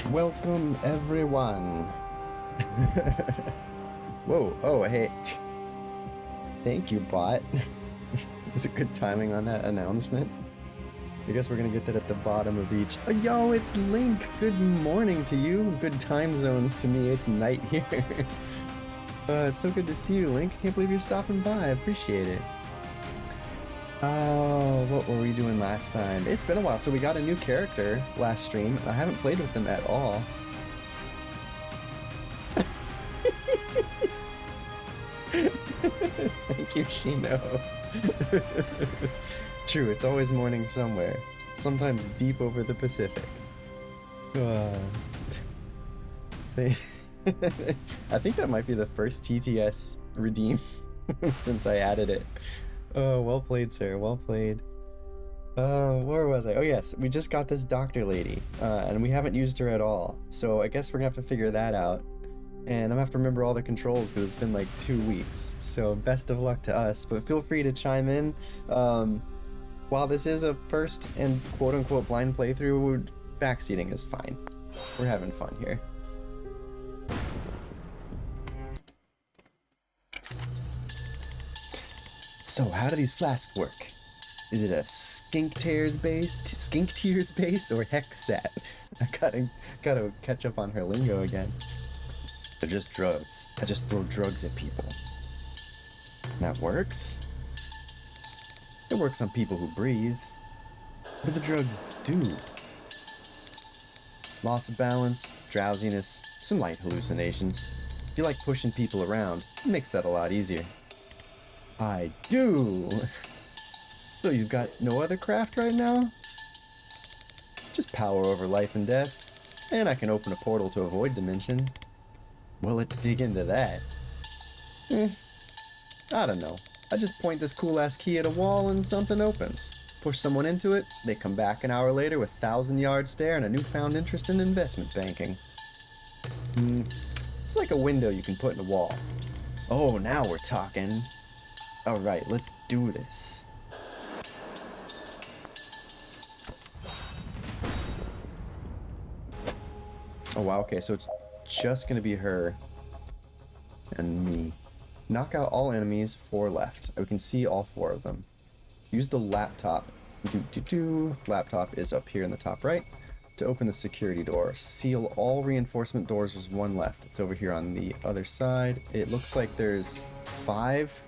Welcome everyone. Whoa, oh hey. Thank you, bot. Is this a good timing on that announcement? I guess we're gonna get that at the bottom of each. Oh, yo, it's Link! Good morning to you. Good time zones to me. It's night here. It's so good to see you, Link. Can't believe you're stopping by. I appreciate it. Oh, what were we doing last time? It's been a while. So we got a new character last stream. I haven't played with them at all. Thank you, Shino. True, it's always morning somewhere. Sometimes deep over the Pacific. I think that might be the first TTS redeem since I added it. Oh, well played, sir. Well played. Where was I? Oh yes, we just got this doctor lady, and we haven't used her at all. So I guess we're gonna have to figure that out. And I'm gonna have to remember all the controls because it's been like 2 weeks. So best of luck to us, but feel free to chime in. While this is a first and quote-unquote blind playthrough, backseating is fine. We're having fun here. So how do these flasks work? Is it a skink tears base or hexat? I gotta catch up on her lingo again. They're just drugs. I just throw drugs at people. That works? It works on people who breathe. What do the drugs do? Loss of balance, drowsiness, some light hallucinations. If you like pushing people around, it makes that a lot easier. I do! So you've got no other craft right now? Just power over life and death. And I can open a portal to a void dimension. Well, let's dig into that. I don't know. I just point this cool-ass key at a wall and something opens. Push someone into it, they come back an hour later with 1,000-yard stare and a newfound interest in investment banking. It's like a window you can put in a wall. Oh, now we're talking. Alright, let's do this. Oh wow, okay, so it's just gonna be her and me. Knock out all enemies, 4 left. We can see all 4 of them. Use the laptop. Laptop is up here in the top right. To open the security door. Seal all reinforcement doors, there's 1 left. It's over here on the other side. It looks like there's 5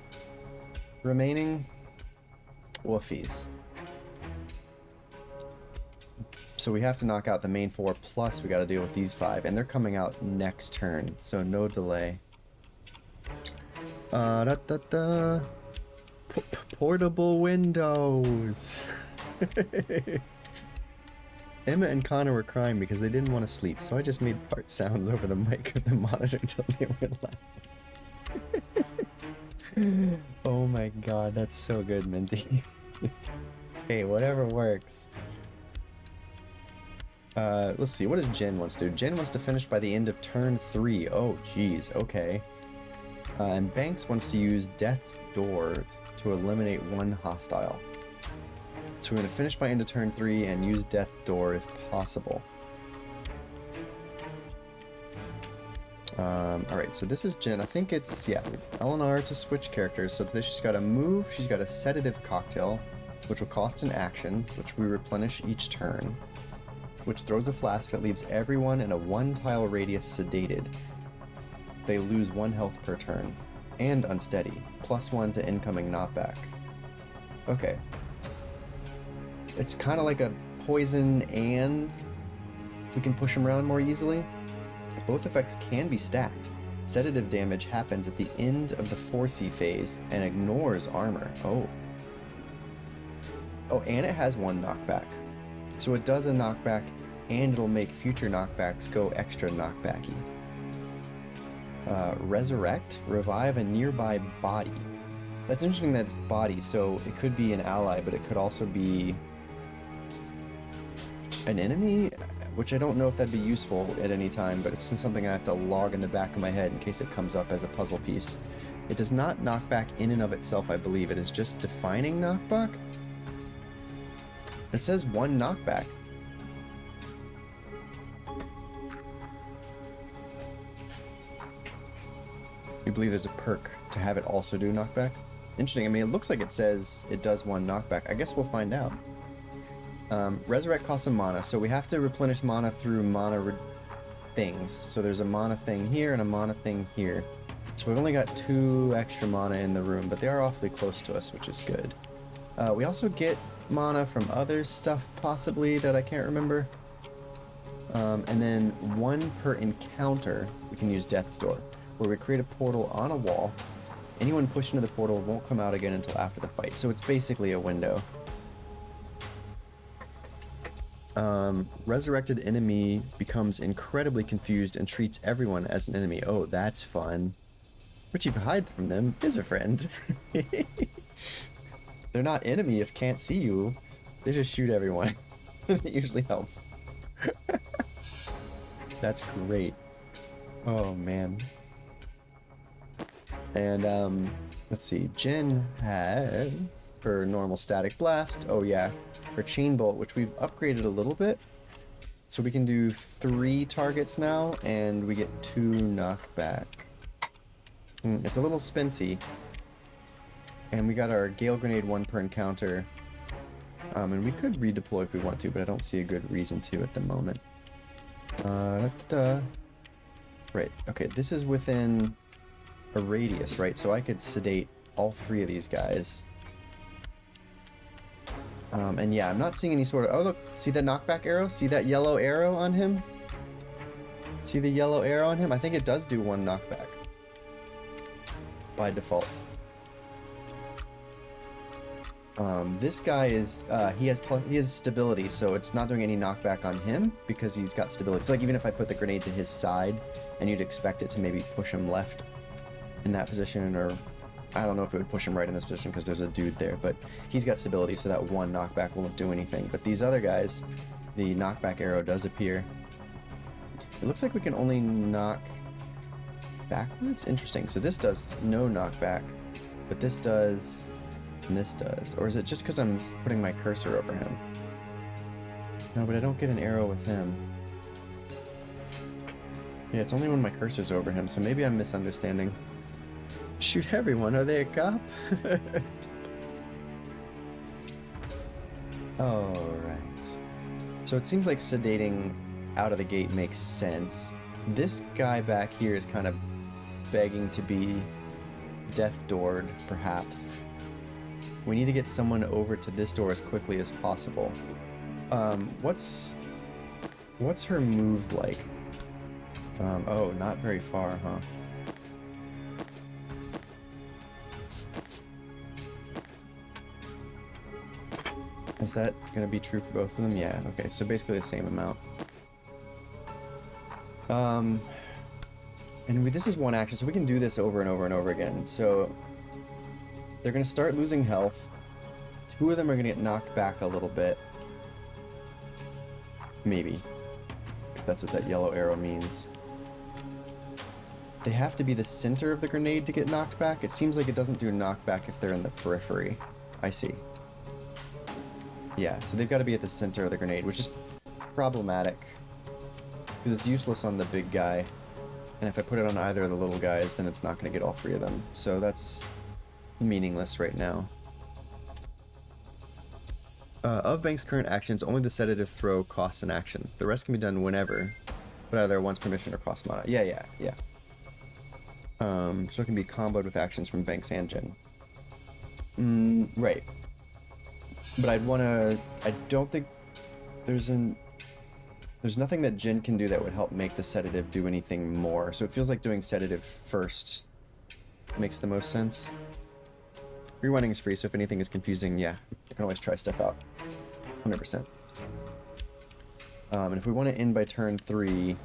remaining. Woofies. So we have to knock out the main 4, plus we gotta deal with these 5, and they're coming out next turn, so no delay. Portable windows! Emma and Connor were crying because they didn't want to sleep, so I just made fart sounds over the mic of the monitor until they went loud. Oh my god, that's so good, Minty. Hey, whatever works. Let's see, what does Jen wants to do? Jen wants to finish by the end of turn 3. Oh, geez, okay. And Banks wants to use Death's Door to eliminate 1 hostile. So we're going to finish by end of turn 3 and use Death's Door if possible. Alright, so this is Jen. I think it's, yeah, LNR to switch characters. So this, she's got a move, she's got a sedative cocktail, which will cost an action, which we replenish each turn, which throws a flask that leaves everyone in a 1-tile radius sedated. They lose 1 health per turn, and unsteady, +1 to incoming knockback. Okay. It's kind of like a poison and we can push them around more easily. Both effects can be stacked. Sedative damage happens at the end of the 4C phase and ignores armor. Oh, and it has 1 knockback. So it does a knockback, and it'll make future knockbacks go extra knockbacky. Resurrect, revive a nearby body. That's interesting that it's body, so it could be an ally, but it could also be an enemy, which I don't know if that'd be useful at any time, but it's just something I have to log in the back of my head in case it comes up as a puzzle piece. It does not knock back in and of itself, I believe. It is just defining knockback. It says 1 knockback. You believe there's a perk to have it also do knockback? Interesting. I mean, it looks like it says it does 1 knockback. I guess we'll find out. Resurrect costs some mana, so we have to replenish mana through mana things. So there's a mana thing here and a mana thing here. So we've only got 2 extra mana in the room, but they are awfully close to us, which is good. We also get mana from other stuff, possibly, that I can't remember. And then 1 per encounter, we can use Death's Door, where we create a portal on a wall. Anyone pushed into the portal won't come out again until after the fight. So it's basically a window. Resurrected enemy becomes incredibly confused and treats everyone as an enemy. Oh, that's fun. What you can hide from them is a friend. They're not enemy if can't see you. They just shoot everyone. It usually helps. That's great. Oh, man. And, let's see. Jen has her normal static blast. Oh, yeah. Her chain bolt, which we've upgraded a little bit. So we can do 3 targets now, and we get 2 knockback. It's a little spency. And we got our Gale Grenade 1 per encounter. And we could redeploy if we want to, but I don't see a good reason to at the moment. Right, okay, this is within a radius, right? So I could sedate all 3 of these guys. And yeah, I'm not seeing any sort of... Oh, look, see that knockback arrow? See that yellow arrow on him? See the yellow arrow on him? I think it does do 1 knockback. By default. This guy is, he has stability, so it's not doing any knockback on him because he's got stability. So like even if I put the grenade to his side, and you'd expect it to maybe push him left in that position, or I don't know if it would push him right in this position because there's a dude there, but he's got stability, so that 1 knockback won't do anything. But these other guys, the knockback arrow does appear. It looks like we can only knock backwards? Interesting. So this does no knockback, but this does... and this does. Or is it just because I'm putting my cursor over him? No, but I don't get an arrow with him. Yeah, it's only when my cursor's over him, so maybe I'm misunderstanding. Shoot everyone, are they a cop? Alright. So it seems like sedating out of the gate makes sense. This guy back here is kind of begging to be death doored, perhaps. We need to get someone over to this door as quickly as possible. What's her move like? Oh, not very far, huh? Is that gonna be true for both of them? Yeah, okay, so basically the same amount. And this is 1 action, so we can do this over and over and over again. So they're gonna start losing health. 2 of them are gonna get knocked back a little bit. Maybe. If that's what that yellow arrow means. They have to be the center of the grenade to get knocked back. It seems like it doesn't do knockback if they're in the periphery. I see. Yeah, so they've got to be at the center of the grenade, which is problematic. Because it's useless on the big guy. And if I put it on either of the little guys, then it's not going to get all 3 of them. So that's meaningless right now. Of Bank's current actions, only the sedative throw costs an action. The rest can be done whenever, but either once permission or cost mana. Yeah. So it can be comboed with actions from Banks and Jen. Right. But I don't think there's nothing that Jen can do that would help make the sedative do anything more. So it feels like doing sedative first makes the most sense. Rewinding is free, so if anything is confusing, yeah, you can always try stuff out. 100%. And if we want to end by turn 3,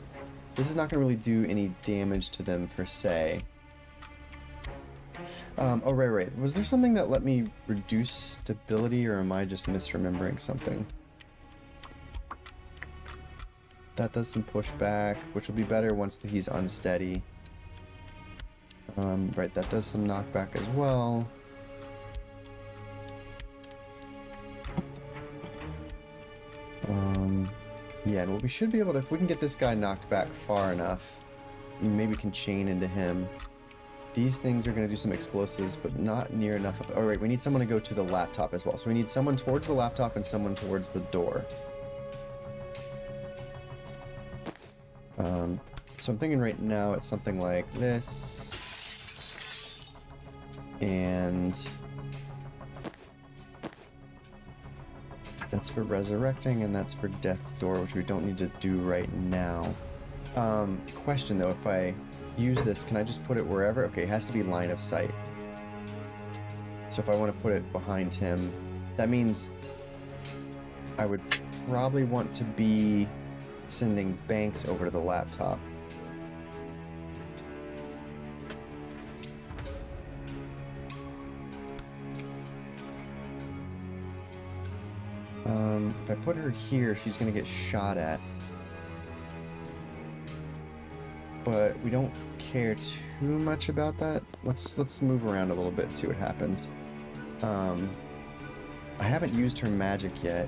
this is not going to really do any damage to them per se. Oh, right. Was there something that let me reduce stability, or am I just misremembering something? That does some pushback, which will be better once he's unsteady. Right, that does some knockback as well. Yeah, and we should be able to, if we can get this guy knocked back far enough, maybe we can chain into him. These things are going to do some explosives, but not near enough of... Oh, wait, we need someone to go to the laptop as well. So we need someone towards the laptop and someone towards the door. So I'm thinking right now it's something like this. And... that's for resurrecting, and that's for death's door, which we don't need to do right now. Question though, if I use this, can I just put it wherever? Okay, it has to be line of sight. So if I want to put it behind him, that means I would probably want to be sending Banks over to the laptop. If I put her here, she's gonna get shot at. But we don't care too much about that. Let's move around a little bit and see what happens. I haven't used her magic yet.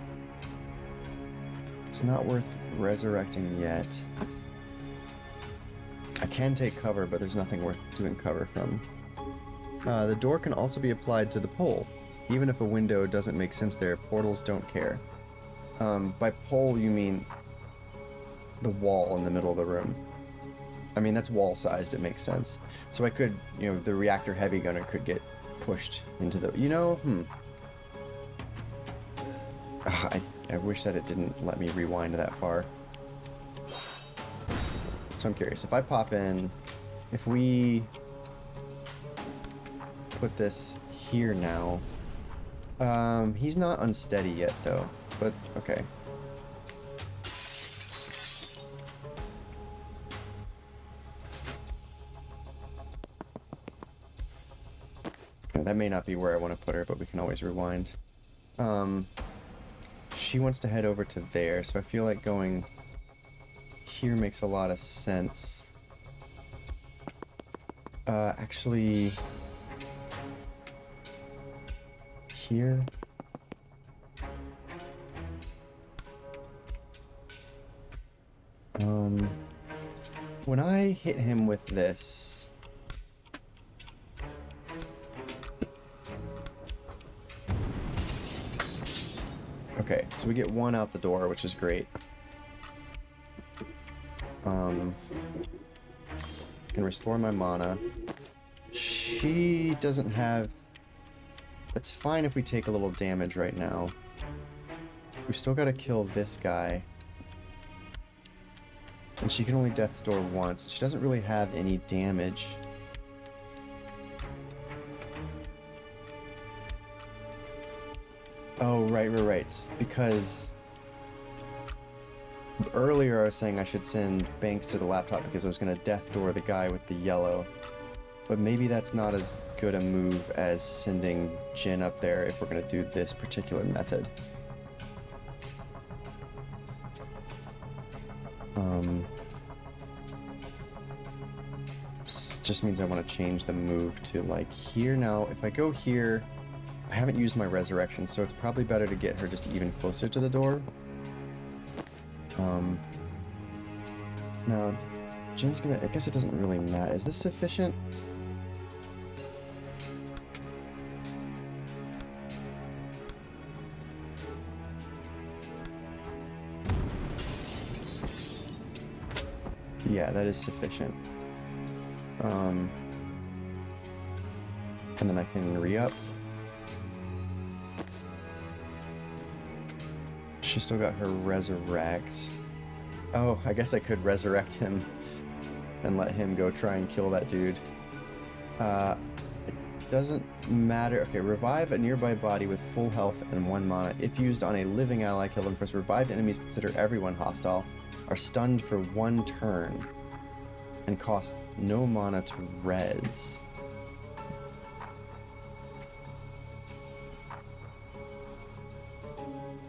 It's not worth resurrecting yet. I can take cover, but there's nothing worth doing cover from. The door can also be applied to the pole. Even if a window doesn't make sense there, portals don't care. By pole, you mean the wall in the middle of the room. I mean, that's wall-sized, it makes sense. So I could, you know, the reactor heavy gunner could get pushed into the... You know, I wish that it didn't let me rewind that far. So I'm curious, if I pop in, if we put this here now... he's not unsteady yet, though, but okay. That may not be where I want to put her, but we can always rewind. She wants to head over to there, so I feel like going here makes a lot of sense. Actually... here? When I hit him with this... Okay, so we get one out the door, which is great. Can restore my mana. She doesn't have... That's fine if we take a little damage right now. We've still got to kill this guy. And she can only Death's Door once. She doesn't really have any damage. Oh, right. Because earlier I was saying I should send Banks to the laptop because I was going to Death Door the guy with the yellow. But maybe that's not as good a move as sending Jin up there if we're going to do this particular method. Just means I want to change the move to like here. Now, if I go here, I haven't used my resurrection, so it's probably better to get her just even closer to the door. Now, Jin's gonna... I guess it doesn't really matter. Is this sufficient? Yeah, that is sufficient. And then I can re-up. She still got her resurrect. Oh, I guess I could resurrect him and let him go try and kill that dude. It doesn't matter. Okay, revive a nearby body with full health and 1 mana. If used on a living ally, kill them first. Revived enemies consider everyone hostile. Are stunned for 1 turn. And cost no mana to res.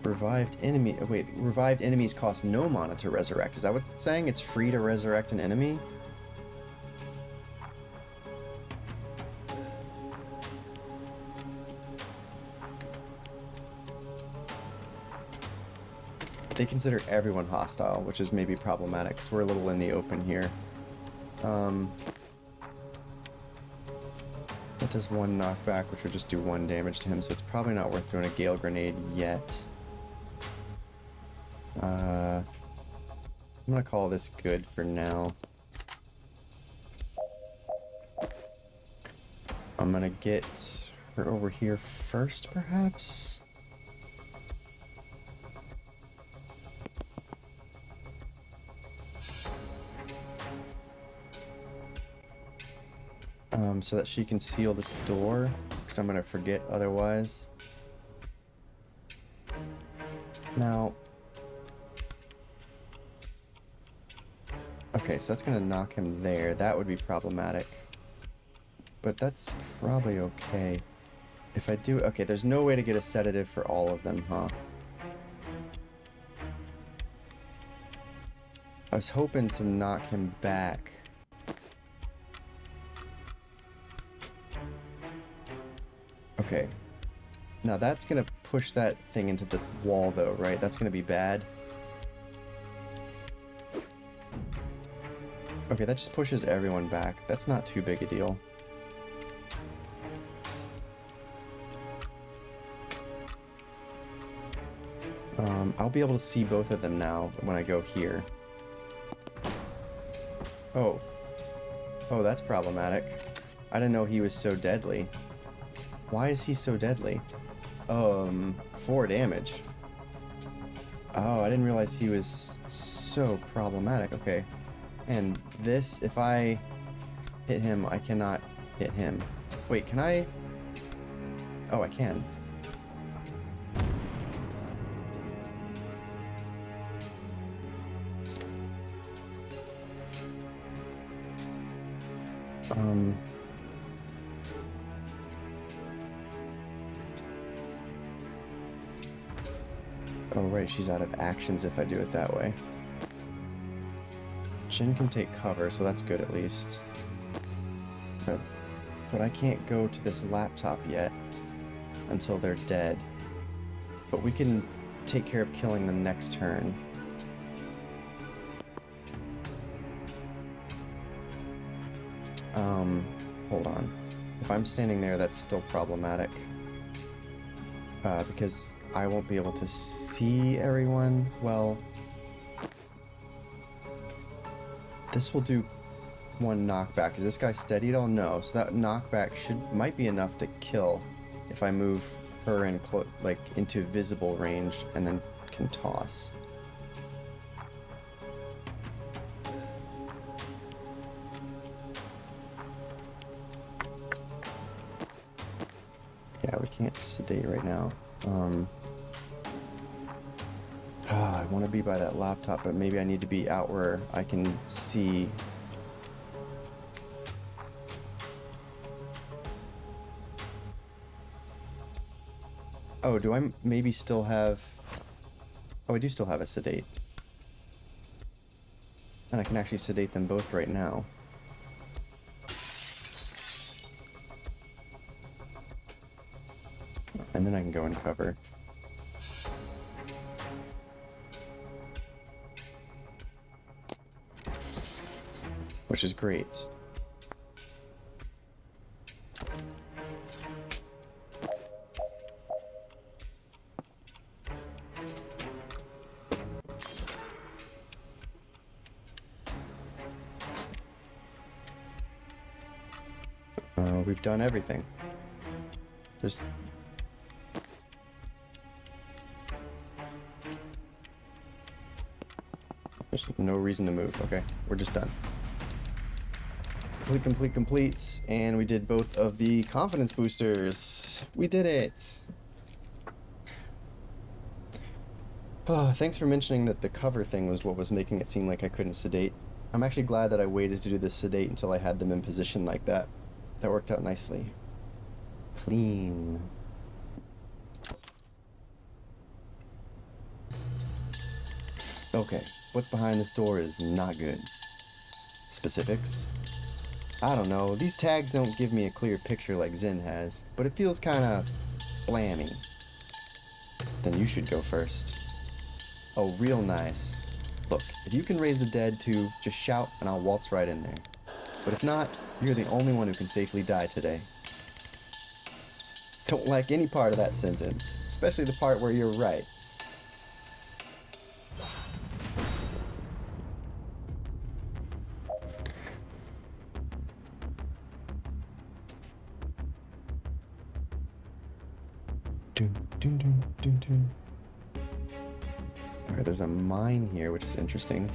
Revived enemies cost no mana to resurrect. Is that what it's saying? It's free to resurrect an enemy? They consider everyone hostile, which is maybe problematic, because we're a little in the open here. That does 1 knockback, which would just do 1 damage to him, so it's probably not worth doing a Gale Grenade yet. I'm gonna call this good for now. I'm gonna get her over here first, perhaps? So that she can seal this door, because I'm gonna forget otherwise. Now... Okay, so that's gonna knock him there. That would be problematic. But that's probably okay. If I do... Okay, there's no way to get a sedative for all of them, huh? I was hoping to knock him back. Okay. Now that's gonna push that thing into the wall though, right? That's gonna be bad. Okay, that just pushes everyone back. That's not too big a deal. I'll be able to see both of them now when I go here. Oh. Oh, that's problematic. I didn't know he was so deadly. Why is he so deadly? 4 damage. Oh, I didn't realize he was so problematic. Okay. And this, if I hit him, I cannot hit him. Wait, can I? Oh, I can. Oh, right, she's out of actions if I do it that way. Jin can take cover, so that's good at least. But I can't go to this laptop yet until they're dead. But we can take care of killing them next turn. Hold on. If I'm standing there, that's still problematic. Because I won't be able to see everyone well. This will do 1 knockback. Is this guy steady at all? No. So that knockback might be enough to kill if I move her in like into visible range and then can toss. Yeah, we can't sedate right now. I want to be by that laptop, but maybe I need to be out where I can see. Oh, do I maybe still have... Oh, I do still have a sedate. And I can actually sedate them both right now. And then I can go and cover. Which is great. We've done everything. There's no reason to move. Okay, we're just done. Complete. And we did both of the confidence boosters. We did it. Oh, thanks for mentioning that the cover thing was what was making it seem like I couldn't sedate. I'm actually glad that I waited to do the sedate until I had them in position like that. That worked out nicely. Clean. Okay, what's behind this door is not good. Specifics? I don't know, these tags don't give me a clear picture like Zen has, but it feels kinda blammy. Then you should go first. Oh, real nice. Look, if you can raise the dead too, just shout and I'll waltz right in there. But if not, you're the only one who can safely die today. Don't like any part of that sentence, especially the part where you're right. Alright, there's a mine here, which is interesting.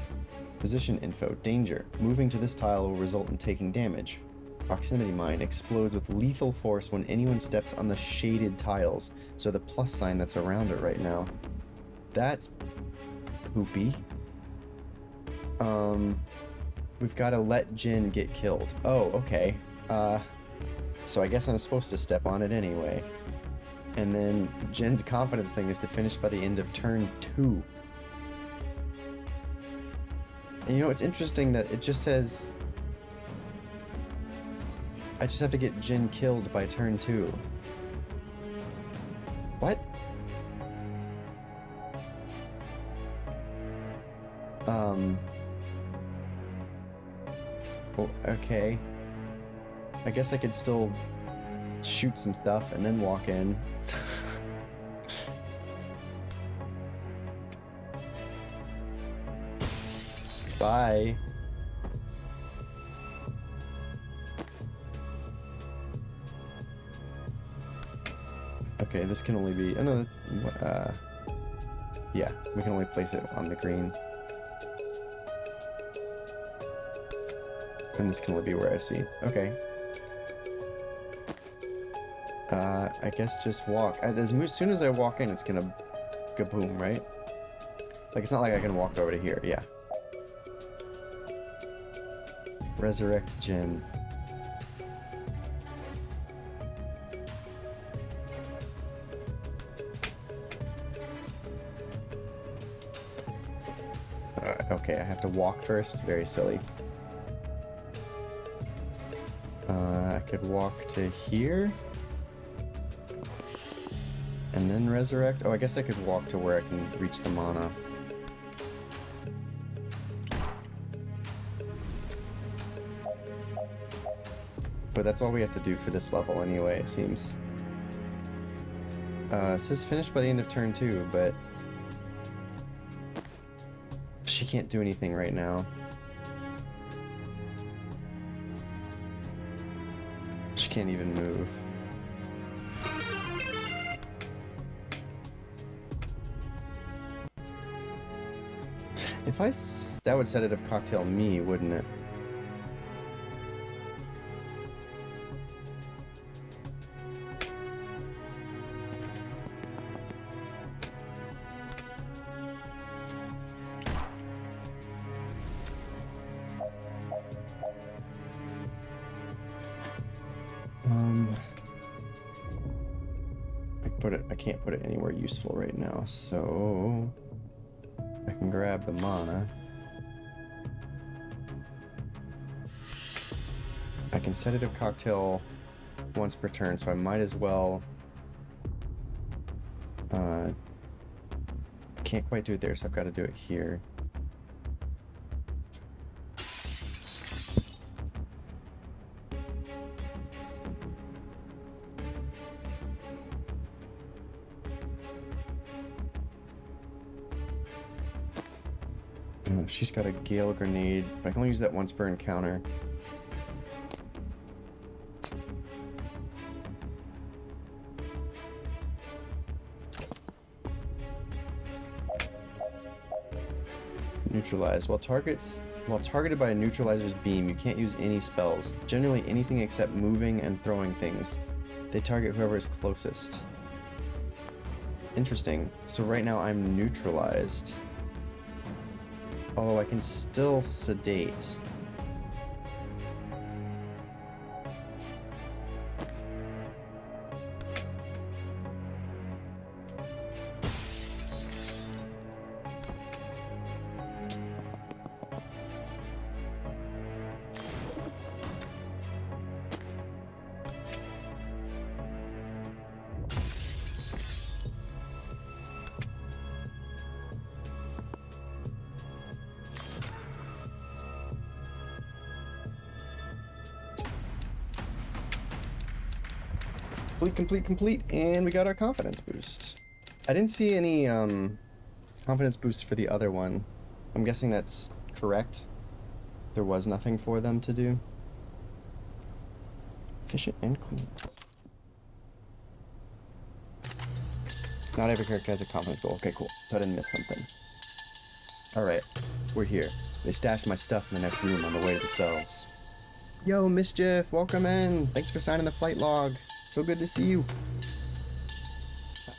Position info. Danger. Moving to this tile will result in taking damage. Proximity mine explodes with lethal force when anyone steps on the shaded tiles. So the plus sign that's around it right now. That's poopy. We've got to let Jin get killed. Oh, okay. So I guess I'm supposed to step on it anyway. And then Jin's confidence thing is to finish by the end of turn 2. And you know, it's interesting that it just says I just have to get Jin killed by turn 2. What? Well, okay. I guess I could still shoot some stuff and then walk in. Bye. Okay, this can only be... Oh no, yeah, we can only place it on the green. And this can only be where I see. Okay. I guess just walk. As soon as I walk in, it's gonna kaboom, right? Like, it's not like I can walk over to here. Yeah. Resurrect Jin. Okay, I have to walk first. Very silly. I could walk to here. And then resurrect? Oh, I guess I could walk to where I can reach the mana. But that's all we have to do for this level anyway, it seems. It says finished by the end of turn 2, but... she can't do anything right now. She can't even move. If that would sedative cocktail me, wouldn't it? I can't put it anywhere useful right now, so I can grab the mana. I can sedative cocktail once per turn, so I might as well. I can't quite do it there, so I've got to do it here. She's got a Gale Grenade, but I can only use that once per encounter. Neutralize. While targeted by a neutralizer's beam, you can't use any spells. Generally anything except moving and throwing things. They target whoever is closest. Interesting. So right now I'm neutralized. Although I can still sedate. Complete, and we got our confidence boost. I didn't see any confidence boosts for the other one. I'm guessing that's correct. There was nothing for them to do. Efficient and clean. Not every character has a confidence goal. Okay, cool. So I didn't miss something. Alright, we're here. They stashed my stuff in the next room on the way to the cells. Yo, Mischief, welcome in. Thanks for signing the flight log. So good to see you.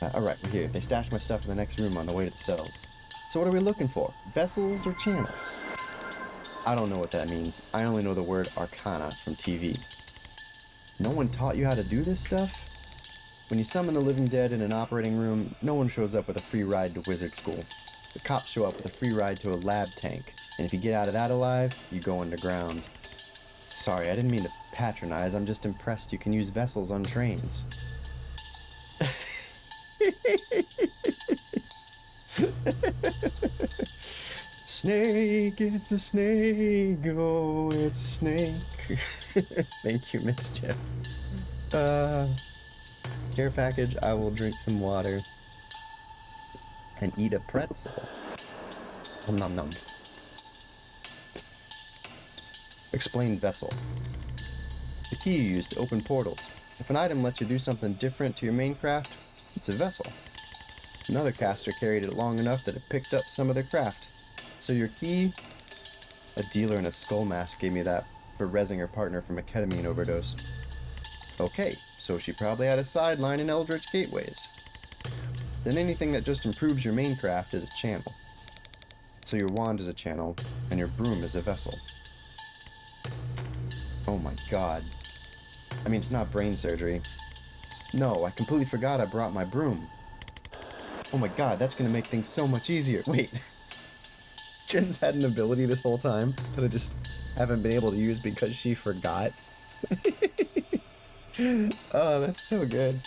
Alright, we're here. They stashed my stuff in the next room on the way to the cells. So what are we looking for? Vessels or channels? I don't know what that means. I only know the word arcana from TV. No one taught you how to do this stuff? When you summon the living dead in an operating room, no one shows up with a free ride to wizard school. The cops show up with a free ride to a lab tank, and if you get out of that alive, you go underground. Sorry, I didn't mean to patronize, I'm just impressed you can use vessels on trains. Snake, it's a snake, oh, it's a snake. Thank you, Mischief. Care package, I will drink some water. And eat a pretzel. Nom nom nom. Explain vessel. The key you use to open portals. If an item lets you do something different to your main craft, it's a vessel. Another caster carried it long enough that it picked up some of their craft. So your key? A dealer in a skull mask gave me that for rezzing her partner from a ketamine overdose. Okay, so she probably had a sideline in Eldritch Gateways. Then anything that just improves your main craft is a channel. So your wand is a channel, and your broom is a vessel. Oh my god. I mean, it's not brain surgery. No, I completely forgot I brought my broom. Oh my god, that's gonna make things so much easier. Wait. Jen's had an ability this whole time that I just haven't been able to use because she forgot. Oh, that's so good.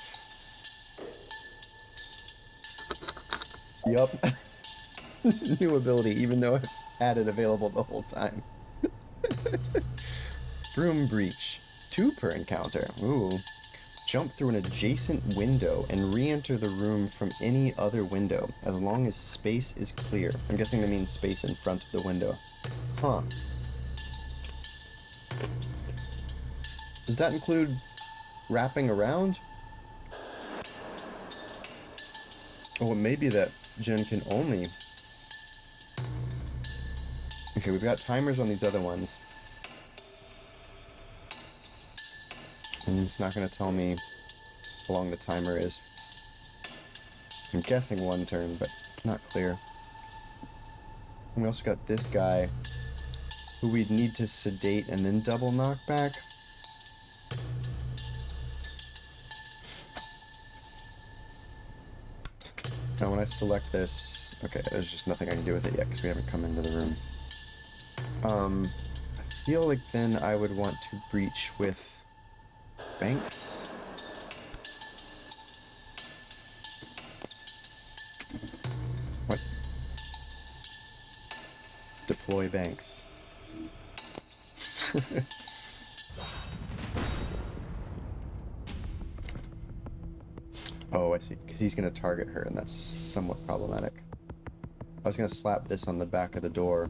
Yup. New ability, even though I've had it available the whole time. Broom breach. 2 per encounter. Ooh. Jump through an adjacent window and re-enter the room from any other window, as long as space is clear. I'm guessing that means space in front of the window. Huh. Does that include wrapping around? Oh, it may be that Jen can only... Okay, we've got timers on these other ones. And it's not going to tell me how long the timer is. I'm guessing 1 turn, but it's not clear. And we also got this guy, who we'd need to sedate and then double knockback. Now when I select this... Okay, there's just nothing I can do with it yet, because we haven't come into the room. I feel like then I would want to breach with... Banks? What? Deploy Banks. Oh, I see. Because he's going to target her, and that's somewhat problematic. I was going to slap this on the back of the door.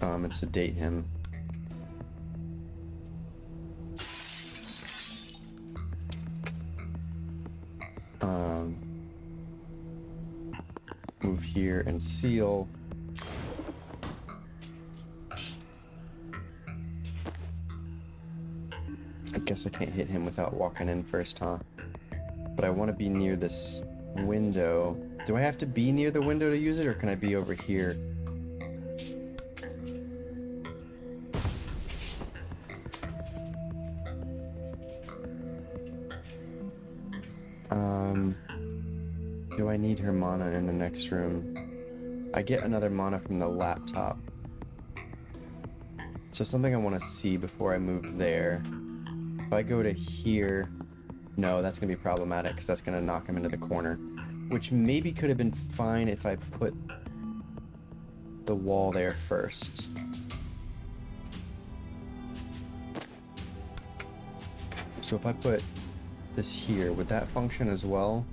And sedate him. Move here and seal. I guess I can't hit him without walking in first, huh? But I want to be near this window. Do I have to be near the window to use it, or can I be over here? Do I need her mana in the next room? I get another mana from the laptop. So something I want to see before I move there. If I go to here... No, that's going to be problematic because that's going to knock him into the corner. Which maybe could have been fine if I put the wall there first. So if I put this here, would that function as well?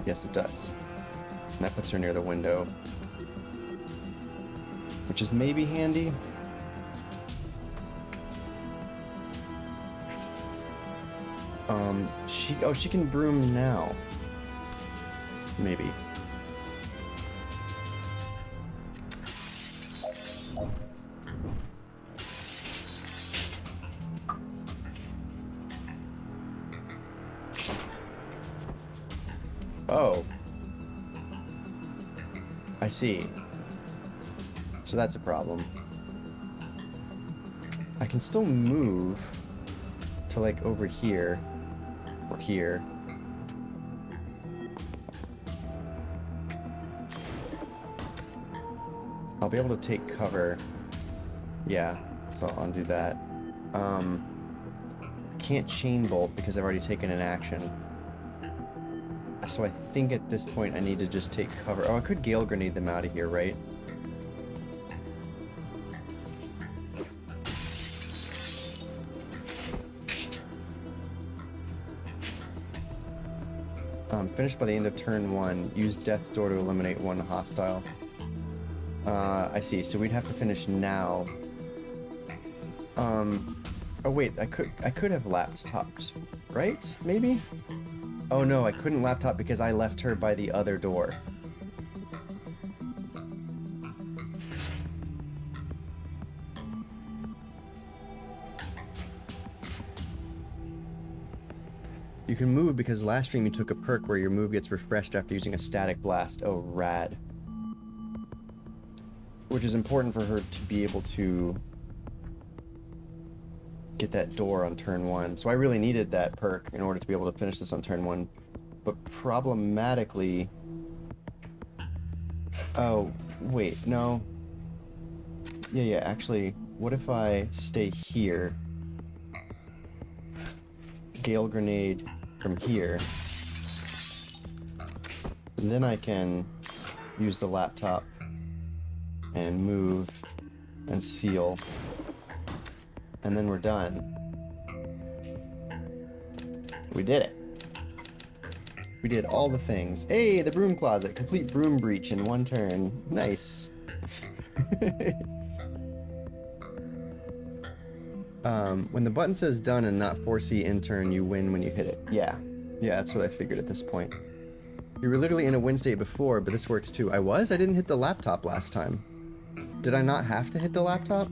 Yes, it does. And that puts her near the window, which is maybe handy. She can broom now. Maybe. Oh. I see. So that's a problem. I can still move to like over here or here. I'll be able to take cover. Yeah, so I'll undo that. Can't chain bolt because I've already taken an action. So I think at this point I need to just take cover. Oh, I could Gale Grenade them out of here, right? Finished by the end of turn 1. Use Death's Door to eliminate one hostile. I see. So we'd have to finish now. Oh wait, I could have laptopped, right? Maybe? Oh no, I couldn't laptop because I left her by the other door. You can move because last stream you took a perk where your move gets refreshed after using a static blast. Oh, rad. Which is important for her to be able to get that door on turn 1. So I really needed that perk in order to be able to finish this on turn 1. But problematically... Oh, wait, no. Yeah, actually, what if I stay here? Gale Grenade from here. And then I can use the laptop and move and seal. And then we're done. We did it. We did all the things. Hey, the broom closet. Complete broom breach in 1 turn. Nice. When the button says done and not 4C in turn, you win when you hit it. Yeah, that's what I figured at this point. You were literally in a win state before, but this works too. I was? I didn't hit the laptop last time. Did I not have to hit the laptop?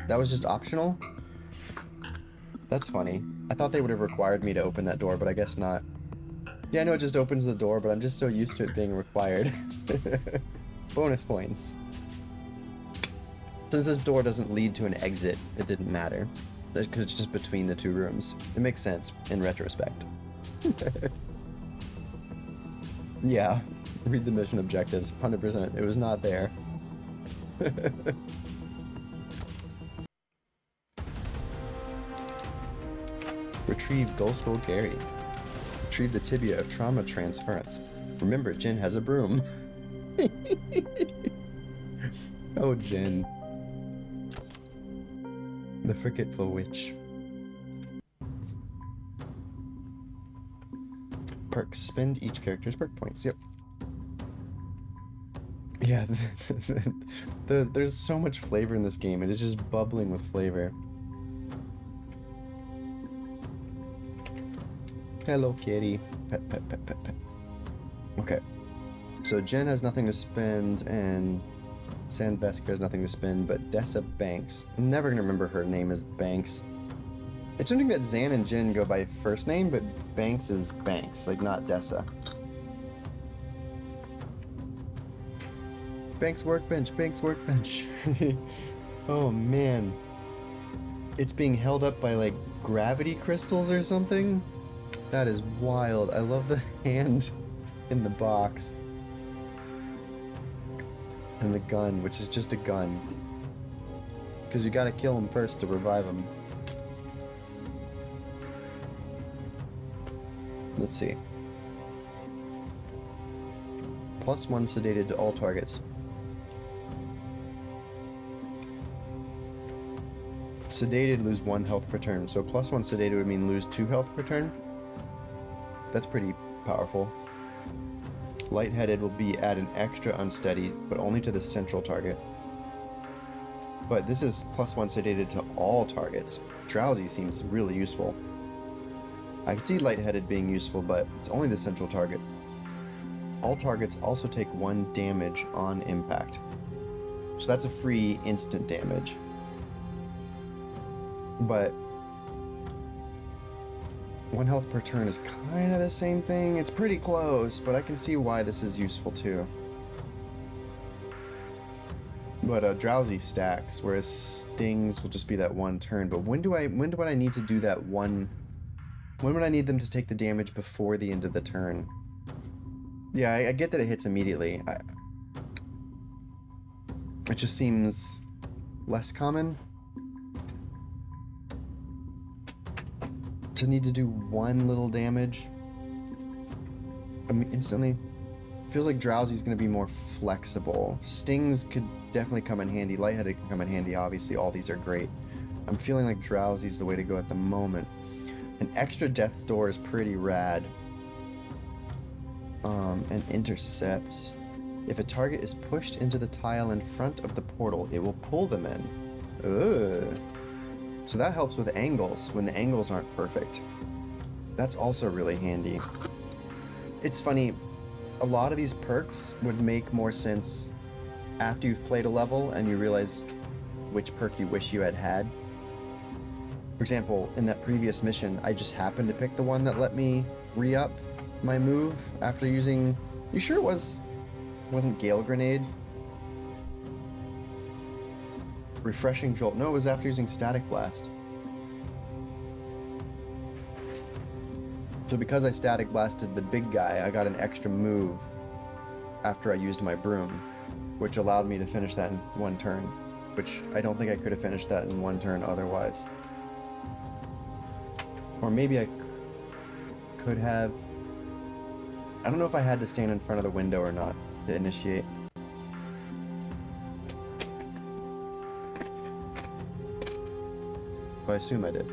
That was just optional? That's funny. I thought they would have required me to open that door, but I guess not. Yeah, I know it just opens the door, but I'm just so used to it being required. Bonus points. Since this door doesn't lead to an exit, it didn't matter. Because it's just between the 2 rooms. It makes sense in retrospect. Yeah, read the mission objectives. 100%. It was not there. Retrieve Gull Skull Gary. Retrieve the tibia of trauma transference. Remember, Jin has a broom. Oh, Jin. The Forgetful Witch. Perks. Spend each character's perk points. Yep. Yeah, there's so much flavor in this game. It is just bubbling with flavor. Hello, kitty. Pet, pet, pet, pet, pet. Okay. So Jen has nothing to spend, and Sandvesker has nothing to spend, but Dessa Banks. I'm never gonna remember her name as Banks. It's something that Zan and Jin go by first name, but Banks is Banks, like not Dessa. Banks workbench, Banks workbench. Oh man. It's being held up by like gravity crystals or something? That is wild. I love the hand in the box. And the gun, which is just a gun. Because you gotta kill him first to revive him. Let's see. +1 sedated to all targets. Sedated, lose 1 health per turn. So +1 sedated would mean lose 2 health per turn. That's pretty powerful. Lightheaded will be add an extra unsteady, but only to the central target. But this is +1 sedated to all targets. Drowsy seems really useful. I can see lightheaded being useful, but it's only the central target. All targets also take 1 damage on impact. So that's a free instant damage. But 1 health per turn is kind of the same thing. It's pretty close, but I can see why this is useful too. But Drowsy stacks, whereas Stings will just be that 1 turn. But when would I need to do that one? When would I need them to take the damage before the end of the turn? Yeah, I get that it hits immediately. It just seems less common to need to do 1 little damage. I mean, instantly. Feels like Drowsy's going to be more flexible. Stings could definitely come in handy. Lightheaded can come in handy, obviously. All these are great. I'm feeling like Drowsy's the way to go at the moment. An extra Death's Door is pretty rad. And Intercept. If a target is pushed into the tile in front of the portal, it will pull them in. Ugh. So that helps with angles, when the angles aren't perfect. That's also really handy. It's funny, a lot of these perks would make more sense after you've played a level and you realize which perk you wish you had had. For example, in that previous mission, I just happened to pick the one that let me re-up my move after using... You sure it wasn't Gale Grenade? Refreshing Jolt. No, it was after using Static Blast. So because I Static Blasted the big guy, I got an extra move after I used my broom, which allowed me to finish that in 1 turn, which I don't think I could have finished that in 1 turn otherwise. Or maybe I could have... I don't know if I had to stand in front of the window or not to initiate. But I assume I did.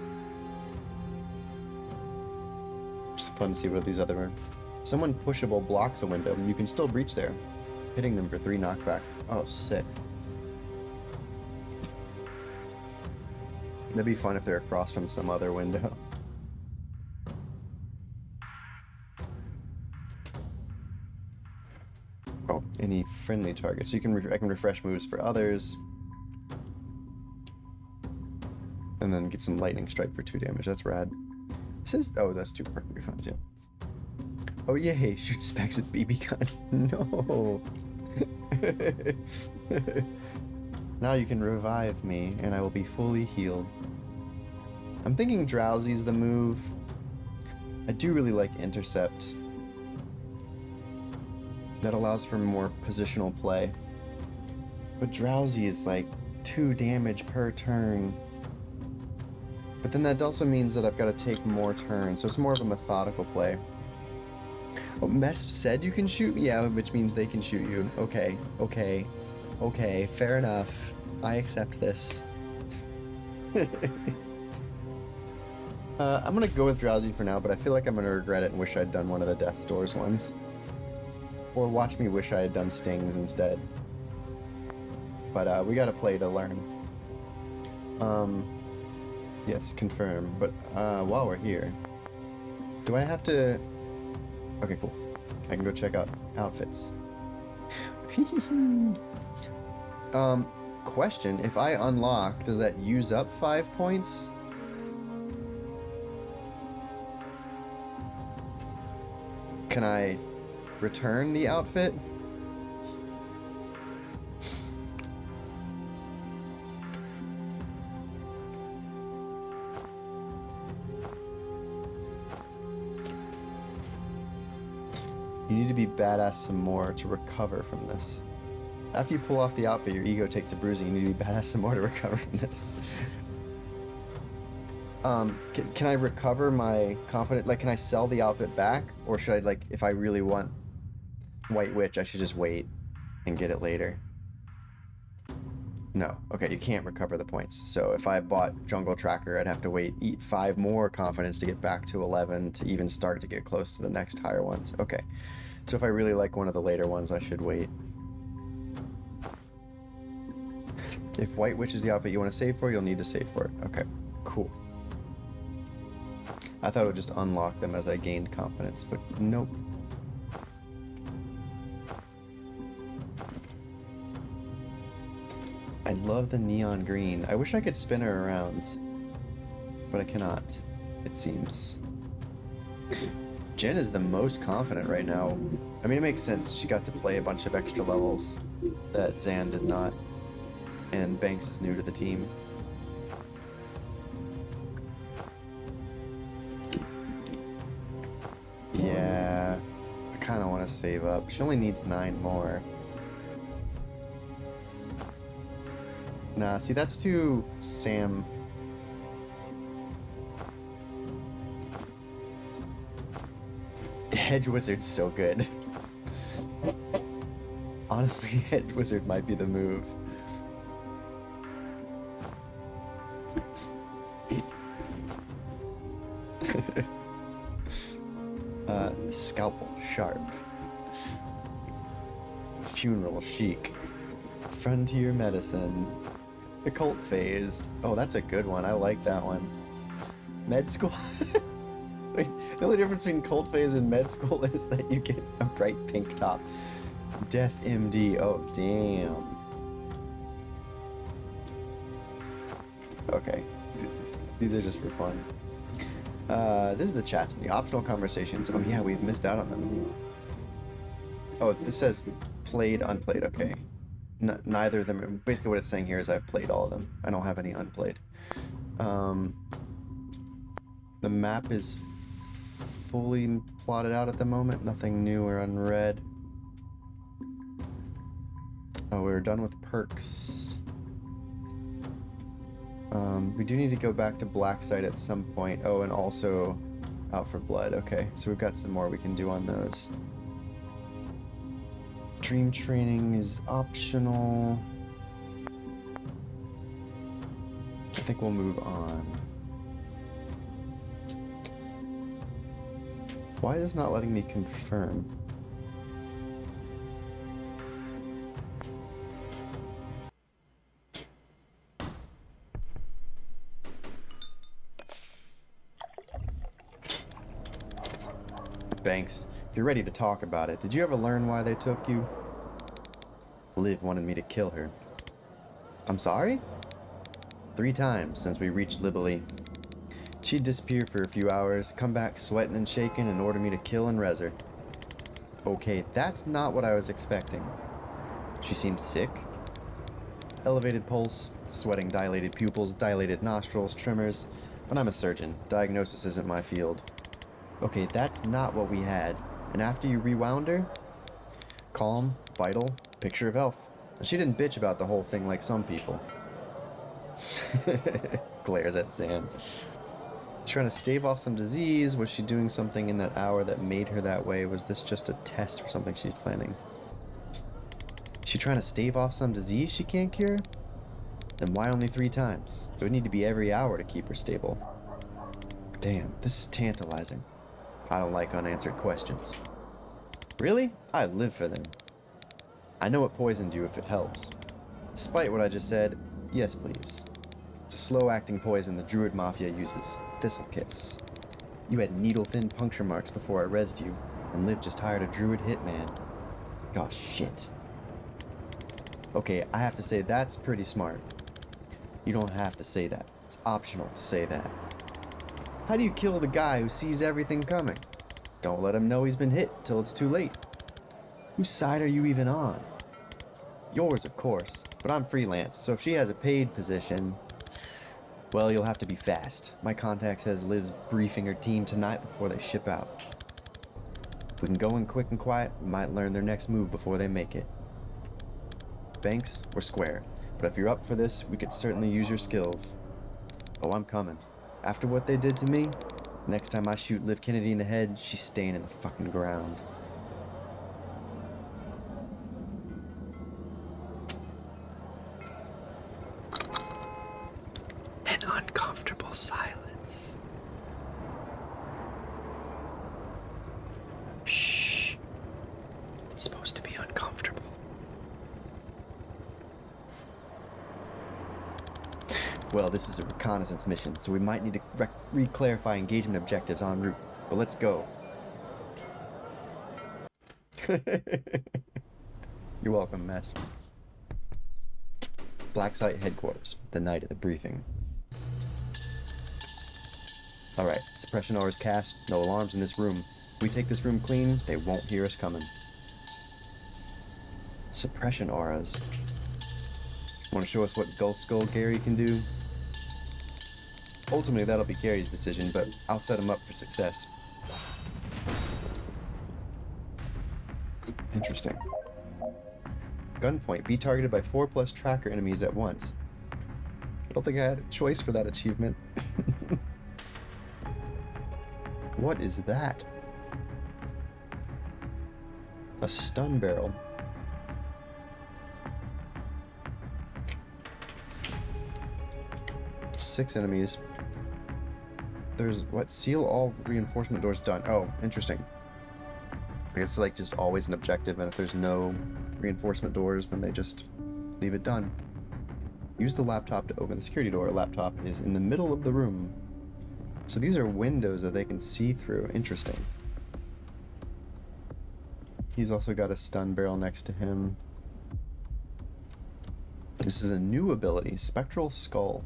Just fun to see what these other are. Someone pushable blocks a window, and you can still breach there, hitting them for 3 knockback. Oh, sick. That'd be fun if they're across from some other window. Oh, any friendly targets. So you can I can refresh moves for others. And then get some lightning strike for 2 damage. That's rad. It says, oh, that's 2 perk refunds, yeah. Oh yay, shoot specs with BB gun. No. Now you can revive me, and I will be fully healed. I'm thinking Drowsy's the move. I do really like Intercept. That allows for more positional play. But Drowsy is like 2 damage per turn. But then that also means that I've got to take more turns, so it's more of a methodical play. Oh, Mesp said you can shoot me? Yeah, which means they can shoot you. Okay, okay, okay, fair enough. I accept this. I'm gonna go with Drowsy for now, but I feel like I'm gonna regret it and wish I'd done one of the Death's Doors ones. Or watch me wish I had done Stings instead. But we gotta play to learn. Yes, confirm. But while we're here, do I have to... Okay, cool. I can go check out outfits. Question, if I unlock, does that use up 5 points? Can I return the outfit? You need to be badass some more to recover from this. After you pull off the outfit, your ego takes a bruising. You need to be badass some more to recover from this. Can I recover my confidence? Like, can I sell the outfit back? Or should I, like, if I really want White Witch, I should just wait and get it later? No. Okay, you can't recover the points. So if I bought Jungle Tracker, I'd have to eat 5 more confidence to get back to 11 to even start to get close to the next higher ones. Okay. So if I really like one of the later ones, I should wait. If White Witch is the outfit you want to save for, you'll need to save for it. Okay, cool. I thought it would just unlock them as I gained confidence, but nope. I love the neon green. I wish I could spin her around, but I cannot, it seems. Jen is the most confident right now. I mean, it makes sense. She got to play a bunch of extra levels that Zan did not, and Banks is new to the team. Yeah, I kind of want to save up. She only needs 9 more. Nah, see, that's too Sam. Hedge Wizard's so good. Honestly, Hedge Wizard might be the move. Scalpel Sharp. Funeral Chic. Frontier Medicine. The Cult Phase. Oh, that's a good one. I like that one. Med School. Wait, the only difference between Cult Phase and Med School is that you get a bright pink top. Death MD. Oh, damn. Okay. These are just for fun. This is the chat speed. Optional conversations. Oh yeah, we've missed out on them. Oh, this says played, unplayed. Okay. Neither of them. Basically what it's saying here is I've played all of them. I don't have any unplayed. The map is fully plotted out at the moment. Nothing new or unread. Oh, we're done with perks. We do need to go back to Blacksite at some point. Oh, and also Out for Blood. Okay, so we've got some more we can do on those. Dream Training is optional. I think we'll move on. Why is this not letting me confirm? Banks, if you're ready to talk about it, did you ever learn why they took you? Liv wanted me to kill her. I'm sorry? 3 times since we reached Libely. She'd disappear for a few hours, come back sweating and shaking, and order me to kill and res her. Okay, that's not what I was expecting. She seemed sick. Elevated pulse, sweating dilated pupils, dilated nostrils, tremors. But I'm a surgeon. Diagnosis isn't my field. Okay, that's not what we had. And after you rewound her? Calm, vital, picture of health. And she didn't bitch about the whole thing like some people. Glares at Zan. Trying to stave off some disease? Was she doing something in that hour that made her that way? Was this just a test for something she's planning? She trying to stave off some disease she can't cure? Then why only 3 times? It would need to be every hour to keep her stable. Damn, this is tantalizing. I don't like unanswered questions. Really? I live for them. I know it poisoned you if it helps. Despite what I just said, yes please. It's a slow-acting poison the Druid Mafia uses. Thistle Kiss. You had needle-thin puncture marks before I rezzed you, and Liv just hired a Druid hitman. Gosh, shit. Okay, I have to say that's pretty smart. You don't have to say that. It's optional to say that. How do you kill the guy who sees everything coming? Don't let him know he's been hit till it's too late. Whose side are you even on? Yours, of course, but I'm freelance, so if she has a paid position, well, you'll have to be fast. My contact says Liv's briefing her team tonight before they ship out. If we can go in quick and quiet, we might learn their next move before they make it. Banks, we're square, but if you're up for this, we could certainly use your skills. Oh, I'm coming. After what they did to me, next time I shoot Liv Kennedy in the head, she's staying in the fucking ground. An uncomfortable silence. Shh. It's supposed to be uncomfortable. Well, this is a reconnaissance mission, so we might need to re-clarify engagement objectives en route. But let's go. You're welcome, Mess. Black Site headquarters, the night of the briefing. Alright, suppression aura is cast, no alarms in this room. If we take this room clean, they won't hear us coming. Suppression auras. Want to show us what Ghost Skull Gary can do? Ultimately, that'll be Gary's decision, but I'll set him up for success. Interesting. Gunpoint. Be targeted by 4+ tracker enemies at once. I don't think I had a choice for that achievement. What is that? A stun barrel. Six enemies. There's what? Seal all reinforcement doors done. Oh, interesting. I guess it's like just always an objective, and if there's no reinforcement doors, then they just leave it done. Use the laptop to open the security door. Laptop is in the middle of the room. So these are windows that they can see through. Interesting. He's also got a stun barrel next to him. This is a new ability, Spectral Skull.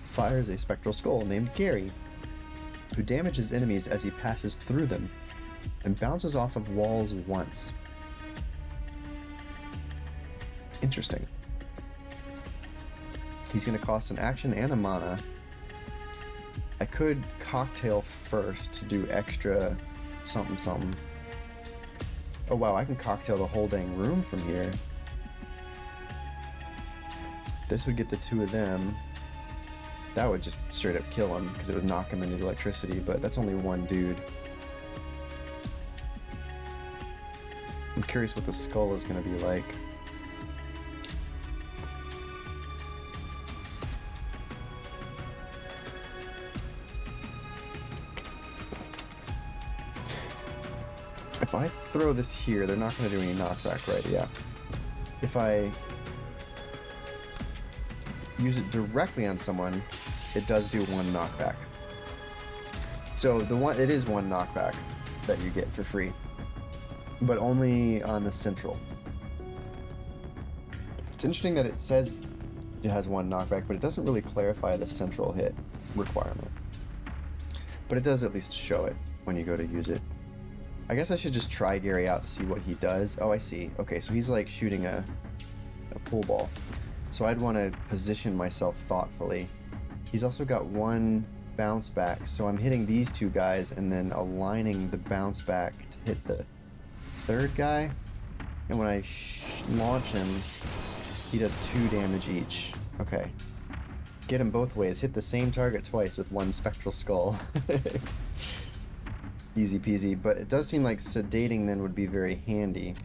Fires a spectral skull named Gary, who damages enemies as he passes through them, and bounces off of walls once. Interesting. He's going to cost an action and a mana. I could cocktail first to do extra something something. Oh wow, I can cocktail the whole dang room from here. This would get the two of them. That would just straight up kill him, because it would knock him into the electricity, but that's only one dude. I'm curious what the skull is going to be like. If I throw this here, they're not going to do any knockback, right? Yeah. If I use it directly on someone, it does do one knockback. So it is one knockback that you get for free, but only on the central. It's interesting that it says it has one knockback, but it doesn't really clarify the central hit requirement. But it does at least show it when you go to use it. I guess I should just try Gary out to see what he does. Oh, I see. Okay, so he's like shooting a pool ball. So I'd want to position myself thoughtfully. He's also got one bounce back, so I'm hitting these two guys and then aligning the bounce back to hit the third guy. And when I launch him, he does 2 damage each. Okay. Get him both ways. Hit the same target twice with one spectral skull. Easy peasy, but it does seem like sedating then would be very handy.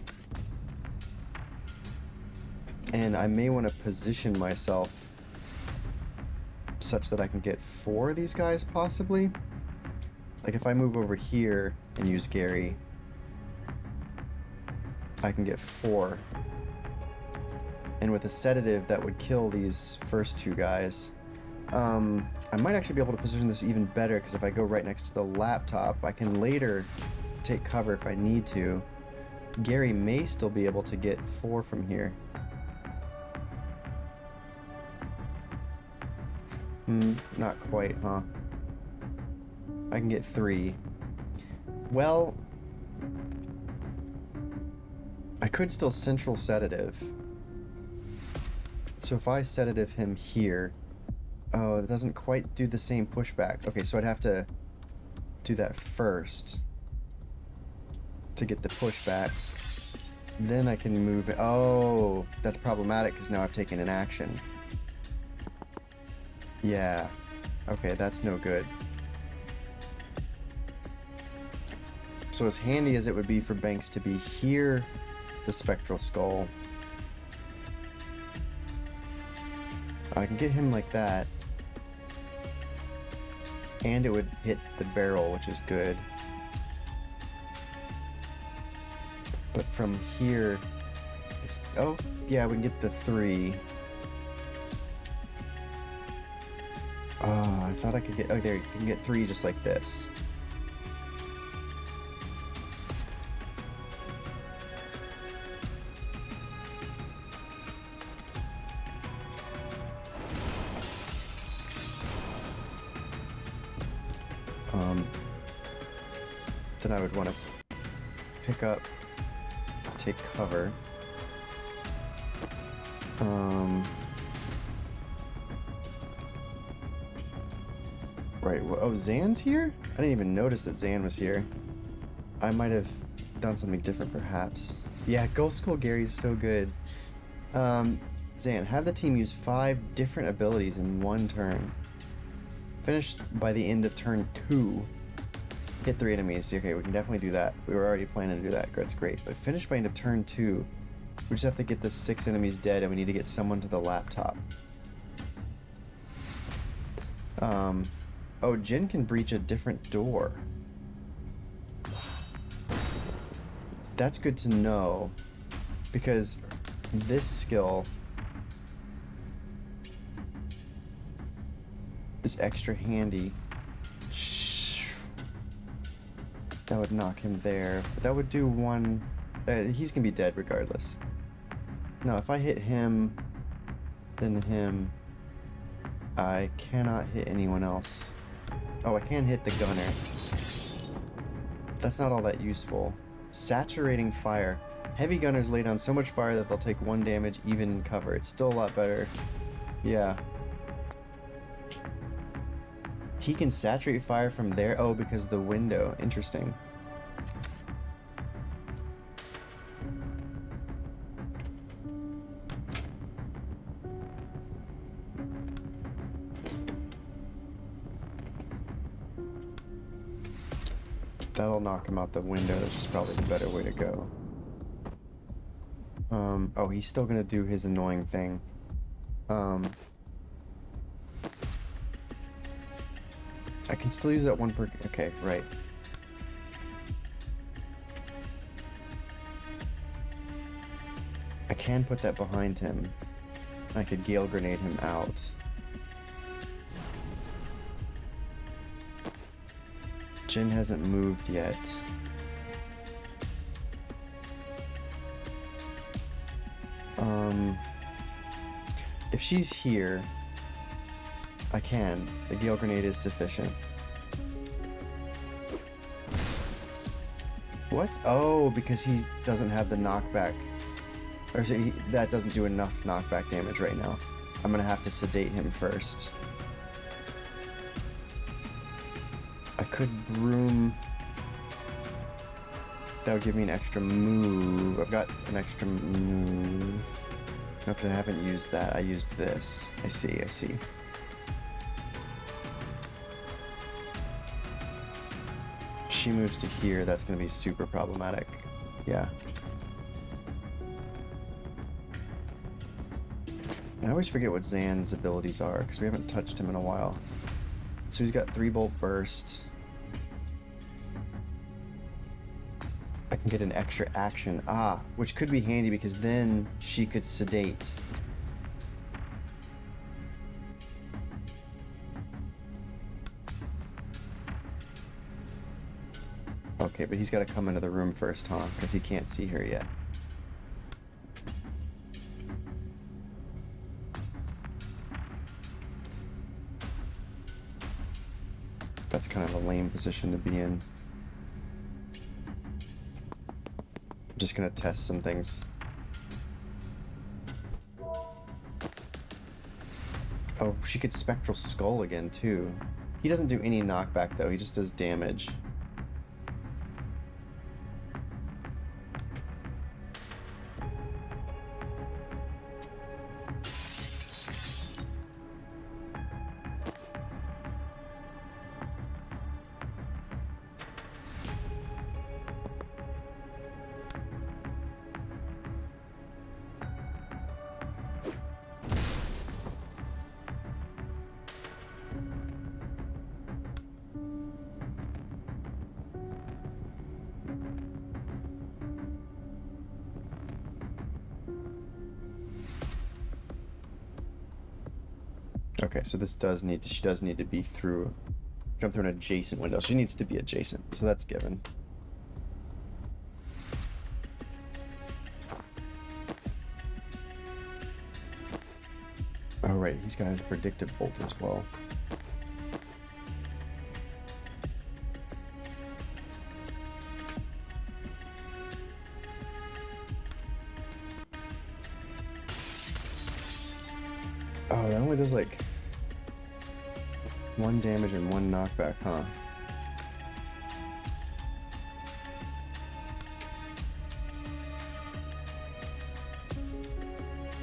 And I may want to position myself such that I can get 4 of these guys, possibly. Like if I move over here and use Gary, I can get 4. And with a sedative that would kill these first 2 guys. I might actually be able to position this even better, because if I go right next to the laptop, I can later take cover if I need to. Gary may still be able to get 4 from here. Not quite, huh? I can get 3. Well, I could still central sedative. So if I sedative him here... Oh, that doesn't quite do the same pushback. Okay, so I'd have to do that first to get the pushback. Then I can move it. Oh, that's problematic because now I've taken an action. Yeah. Okay, that's no good. So as handy as it would be for Banks to be here to Spectral Skull, I can get him like that. And it would hit the barrel, which is good. But from here, it's... Oh, yeah, we can get the 3. Oh, I thought I could get... Oh, there, you can get 3 just like this. Then I would want to pick up, take cover. Right, oh, Zan's here? I didn't even notice that Zan was here. I might have done something different, perhaps. Yeah, Ghost School Gary's so good. Zan, have the team use 5 different abilities in 1 turn. Finished by the end of turn 2. Hit 3 enemies. Okay, we can definitely do that. We were already planning to do that. That's great. But finished by end of turn 2. We just have to get the 6 enemies dead, and we need to get someone to the laptop. Oh, Jin can breach a different door. That's good to know, because this skill is extra handy. That would knock him there. But that would do 1... he's gonna be dead regardless. No, if I hit him, then him, I cannot hit anyone else. Oh, I can hit the gunner. That's not all that useful. Saturating fire. Heavy gunners lay down so much fire that they'll take 1 damage even in cover. It's still a lot better. Yeah. He can saturate fire from there? Oh, because of the window. Interesting. That'll knock him out the window. That's just probably the better way to go. Oh, he's still gonna do his annoying thing. I can still use that 1 per... Okay, right. I can put that behind him. I could Gale Grenade him out. Jin hasn't moved yet. If she's here, I can. The Gale Grenade is sufficient. What? Oh, because he doesn't have the knockback. Or that doesn't do enough knockback damage right now. I'm gonna have to sedate him first. I could broom. That would give me an extra move. I've got an extra move. No, because I haven't used that. I used this. I see, I see. She moves to here. That's going to be super problematic. Yeah. I always forget what Zan's abilities are, because we haven't touched him in a while. So he's got 3-bolt burst. I can get an extra action. Ah, which could be handy because then she could sedate. Okay, but he's got to come into the room first, huh? Because he can't see her yet. That's kind of a lame position to be in. I'm just gonna test some things. Oh, she could Spectral Skull again, too. He doesn't do any knockback, though. He just does damage. Okay, so this does need to, she does need to be through, jump through an adjacent window. She needs to be adjacent, so that's given. Oh right, he's got his predictive bolt as well. Oh, that only does like 1 damage and 1 knockback, huh?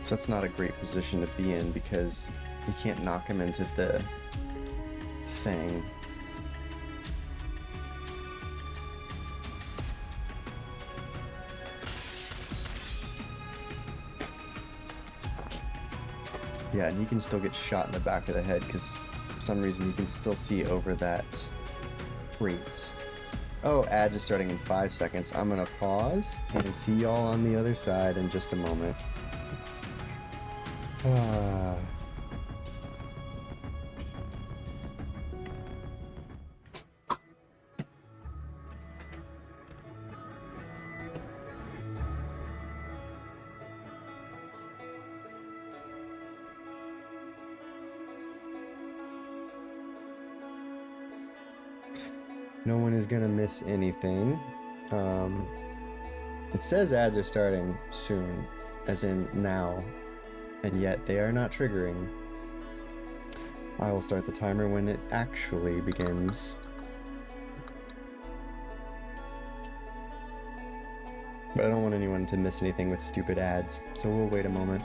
So that's not a great position to be in because you can't knock him into the thing. Yeah, and he can still get shot in the back of the head because for some reason he can still see over that crate. Oh, ads are starting in 5 seconds. I'm gonna pause and see y'all on the other side in just a moment. No one is gonna miss anything. It says ads are starting soon, as in now, and yet they are not triggering. I will start the timer when it actually begins. But I don't want anyone to miss anything with stupid ads, so we'll wait a moment.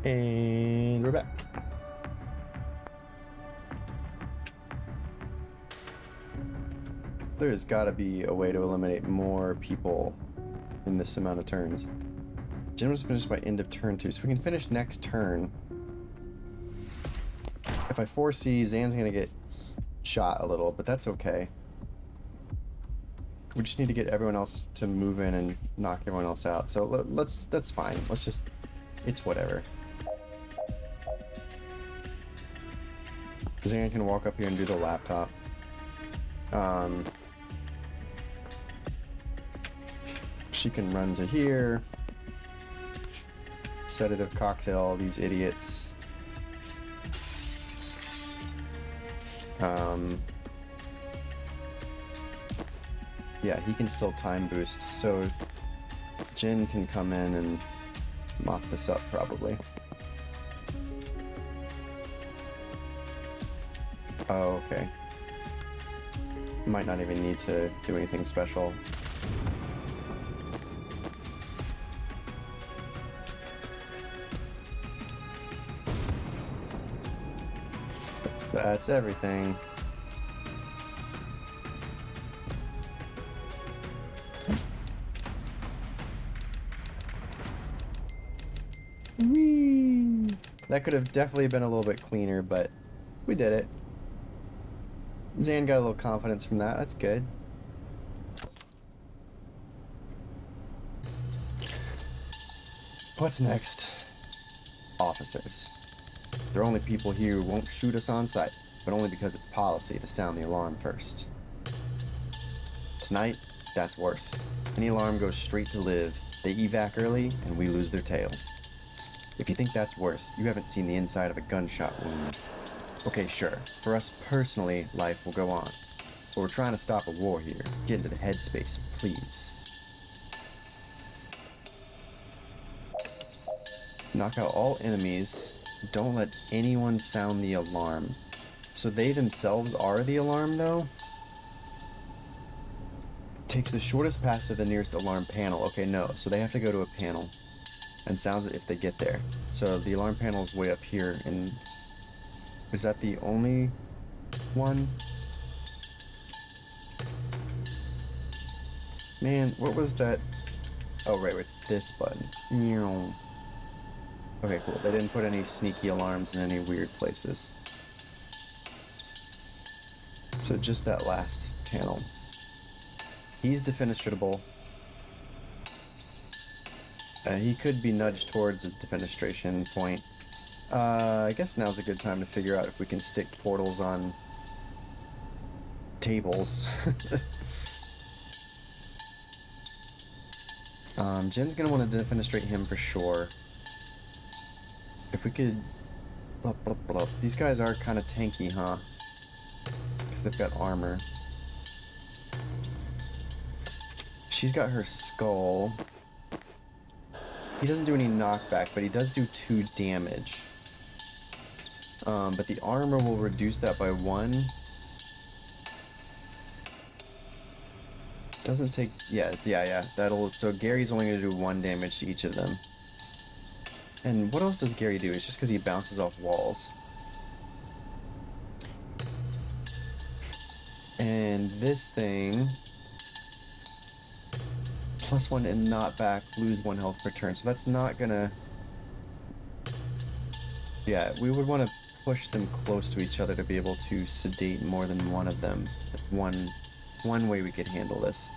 And we're back. There's gotta be a way to eliminate more people in this amount of turns. Jin was finished by end of turn 2, so we can finish next turn. If I foresee, Zan's gonna get shot a little, but that's okay. We just need to get everyone else to move in and knock everyone else out. So that's fine. Let's just, it's whatever. Zan can walk up here and do the laptop. She can run to here. Sedative cocktail, these idiots. Yeah, he can still time boost, so Jin can come in and mop this up probably. Oh, okay. Might not even need to do anything special. That's everything. Whee! That could have definitely been a little bit cleaner, but we did it. Zan got a little confidence from that. That's good. What's next? Officers. They're only people here who won't shoot us on sight, but only because it's policy to sound the alarm first. Tonight, that's worse. Any alarm goes straight to live. They evac early, and we lose their tail. If you think that's worse, you haven't seen the inside of a gunshot wound. Okay, sure. For us personally, life will go on. But we're trying to stop a war here. Get into the headspace, please. Knock out all enemies. Don't let anyone sound the alarm. So they themselves are the alarm, though? Takes the shortest path to the nearest alarm panel. Okay, no. So they have to go to a panel. And sounds it if they get there. So the alarm panel is way up here. And is that the only one? Man, what was that? Oh, right, it's this button. Okay, cool. They didn't put any sneaky alarms in any weird places. So just that last panel. He's defenestratable. He could be nudged towards a defenestration point. I guess now's a good time to figure out if we can stick portals on tables. Jin's gonna want to defenestrate him for sure. If we could... Blup, blup, blup. These guys are kind of tanky, huh? Because they've got armor. She's got her skull. He doesn't do any knockback, but he does do 2 damage. But the armor will reduce that by 1. Doesn't take... Yeah. That'll... So Gary's only going to do 1 damage to each of them. And what else does Gary do? It's just because he bounces off walls. And this thing... +1 and not back, lose 1 health per turn. So that's not gonna... Yeah, we would want to push them close to each other to be able to sedate more than one of them. That's one way we could handle this.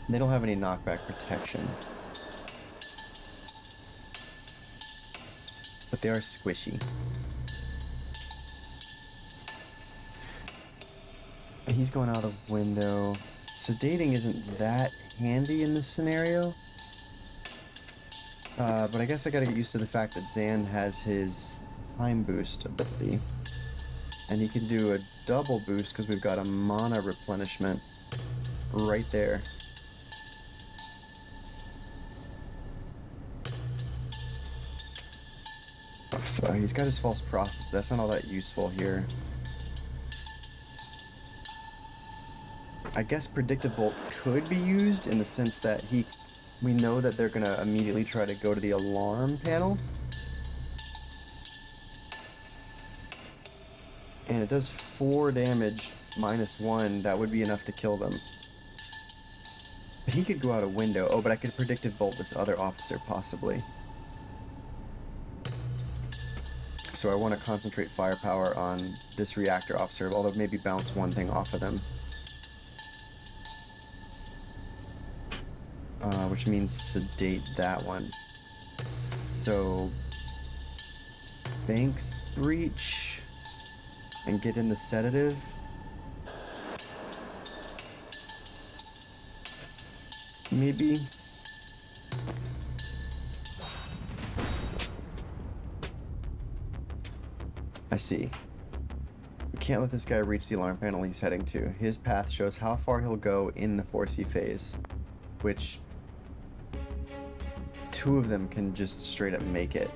They don't have any knockback protection. But they are squishy. He's going out of window. Sedating isn't that handy in this scenario. But I guess I gotta get used to the fact that Zan has his time boost ability. And he can do a double boost because we've got a mana replenishment right there. He's got his false prophet. That's not all that useful here. I guess Predictive Bolt could be used in the sense that we know that they're gonna immediately try to go to the alarm panel. And it does 4 damage minus 1. That would be enough to kill them. But he could go out a window. Oh, but I could predictive bolt this other officer, possibly. So I want to concentrate firepower on this reactor officer, although maybe bounce one thing off of them. Which means sedate that one. So... Banks breach... and get in the sedative. Maybe. I see. We can't let this guy reach the alarm panel he's heading to. His path shows how far he'll go in the 4C phase, which 2 of them can just straight up make it.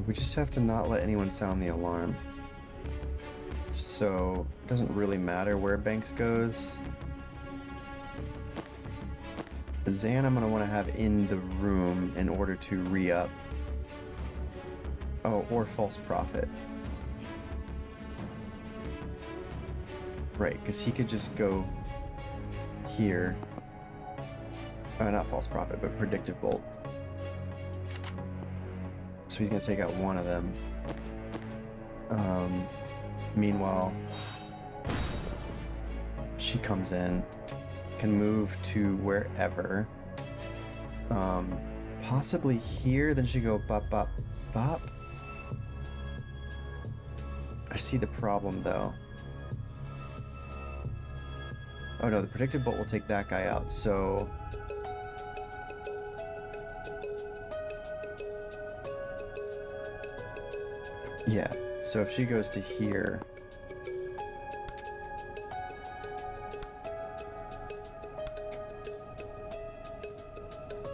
We just have to not let anyone sound the alarm. So, it doesn't really matter where Banks goes. Zan I'm going to want to have in the room in order to re-up. Oh, or False Prophet. Right, because he could just go here. Not False Prophet, but Predictive Bolt. So he's going to take out one of them. Meanwhile, she comes in, can move to wherever. Possibly here, then she go bop, bop, bop. I see the problem, though. Oh no, the Predictive Bolt will take that guy out, so... Yeah, so if she goes to here...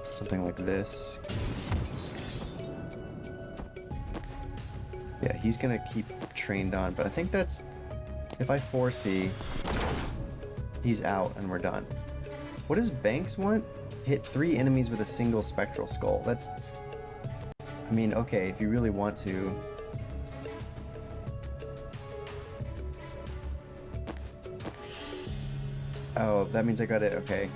something like this. Yeah, he's gonna keep trained on, but I think that's... If I 4C, he's out and we're done. What does Banks want? Hit 3 enemies with a single Spectral Skull. That's... I mean, okay, if you really want to... Oh, that means I got it, okay.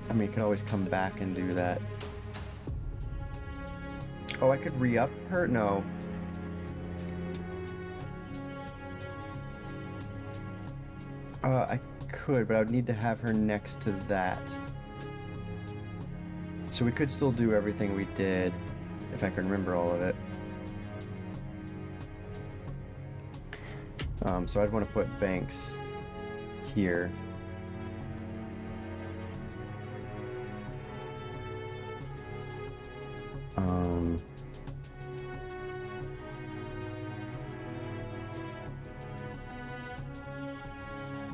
I mean, you can always come back and do that. Oh, I could re-up her? No. I could, but I would need to have her next to that. So we could still do everything we did, if I can remember all of it. So I'd want to put Banks here.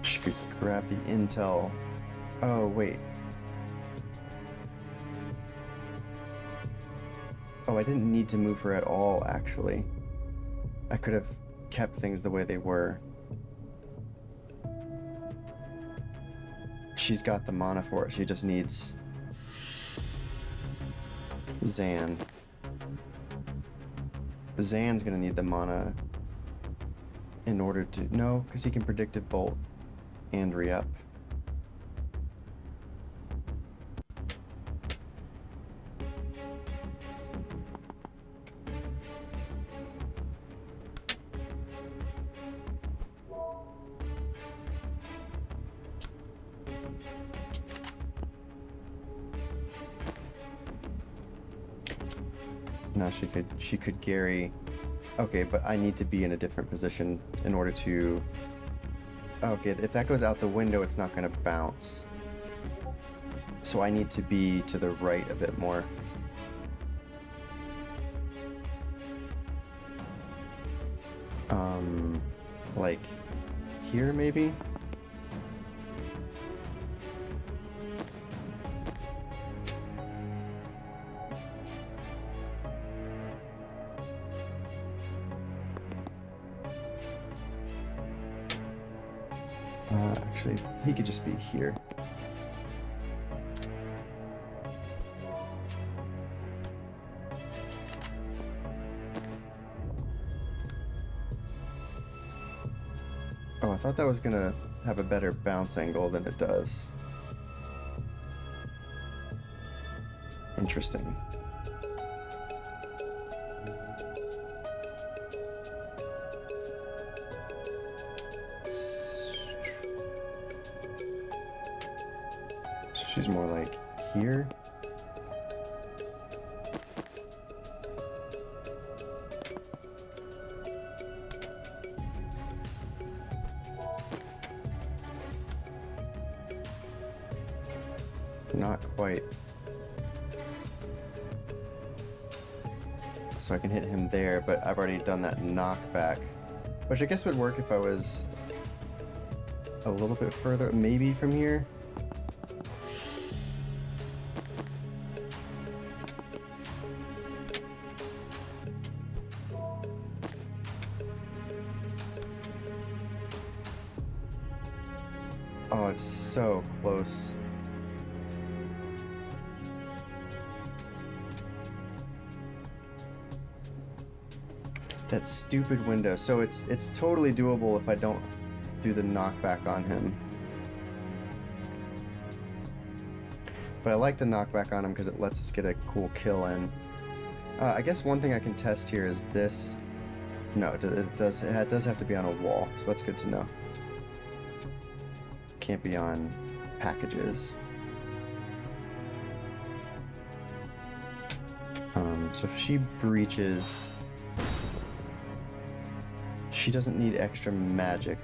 She could grab the intel. Oh, wait. Oh, I didn't need to move her at all, actually. I could have kept things the way they were. She's got the mana for it. She just needs Zan. Zan's gonna need the mana in order to... No, because he can Predictive Bolt and re-up. Now she could Gary. Okay, but I need to be in a different position in order to... Okay, if that goes out the window, it's not going to bounce. So I need to be to the right a bit more. Like here maybe? Actually, he could just be here. Oh, I thought that was gonna have a better bounce angle than it does. Interesting. So she's more like here. Not quite. So I can hit him there, but I've already done that knockback, which I guess would work if I was a little bit further, maybe from here. Oh, it's so close. That stupid window. So it's totally doable if I don't do the knockback on him. But I like the knockback on him because it lets us get a cool kill in. I guess one thing I can test here is this. No, it does have to be on a wall, so that's good to know. Can't be on packages. So if she breaches, she doesn't need extra magic.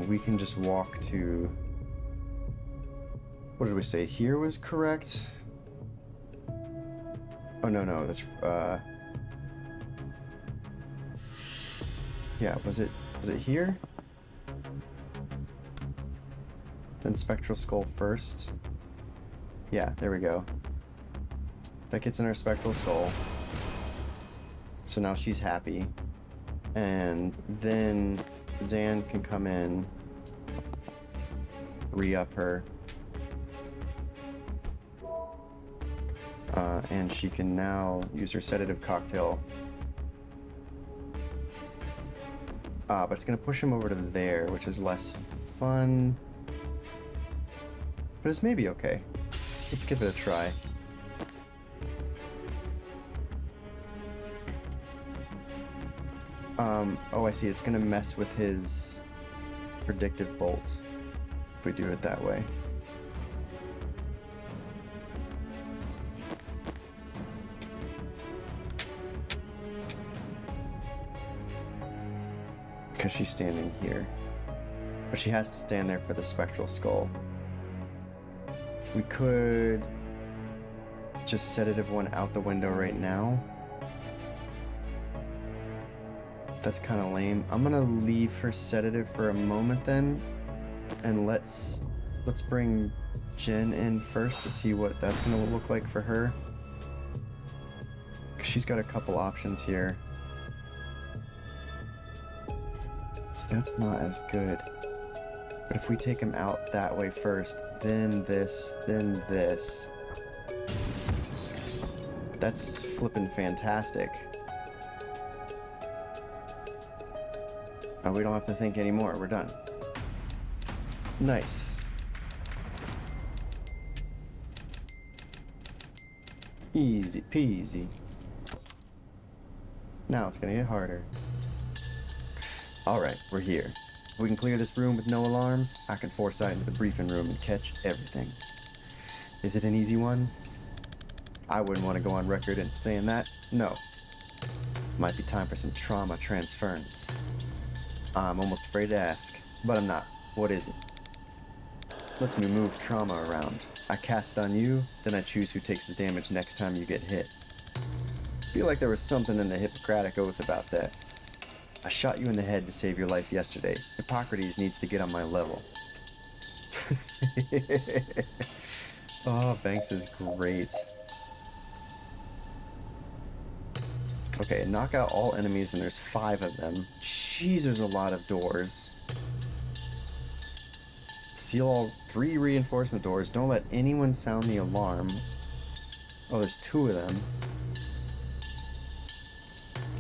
We can just walk to... What did we say? Here was correct? Oh, no, that's... Yeah, was it here? Then Spectral Skull first. Yeah, there we go. That gets in our Spectral Skull. So now she's happy. And then Zan can come in, re-up her. And she can now use her sedative cocktail. But it's going to push him over to there, which is less fun. But it's maybe okay. Let's give it a try. Oh, I see. It's going to mess with his predictive bolt if we do it that way. Because she's standing here. But she has to stand there for the Spectral Skull. We could just sedative one out the window right now. That's kind of lame. I'm gonna leave her sedative for a moment then, and let's bring Jen in first to see what that's gonna look like for her. 'Cause she's got a couple options here. So that's not as good. But if we take him out that way first, then this, that's flippin' fantastic. We don't have to think anymore. We're done. Nice. Easy peasy. Now it's gonna get harder. Alright, we're here. If we can clear this room with no alarms, I can foresight into the briefing room and catch everything. Is it an easy one? I wouldn't want to go on record in saying that. No. Might be time for some trauma transference. I'm almost afraid to ask, but I'm not. What is it? Lets me move trauma around. I cast it on you, then I choose who takes the damage next time you get hit. Feel like there was something in the Hippocratic Oath about that. I shot you in the head to save your life yesterday. Hippocrates needs to get on my level. Oh, Banks is great. Okay, knock out all enemies, and there's 5 of them. Jeez, there's a lot of doors. Seal all 3 reinforcement doors. Don't let anyone sound the alarm. Oh, there's 2 of them.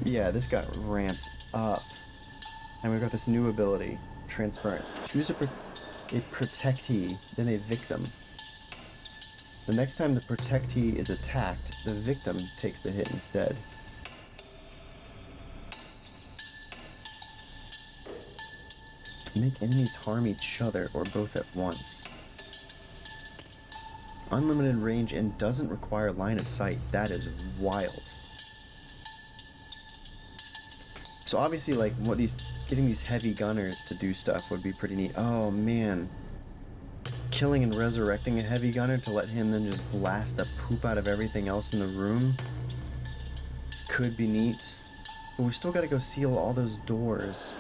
Yeah, this got ramped up. And we've got this new ability, Transference. Choose a protectee, then a victim. The next time the protectee is attacked, the victim takes the hit instead. Make enemies harm each other or both at once. Unlimited range and doesn't require line of sight. That is wild. So obviously, like, getting these heavy gunners to do stuff would be pretty neat. Oh man. Killing and resurrecting a heavy gunner to let him then just blast the poop out of everything else in the room could be neat. But we've still got to go seal all those doors.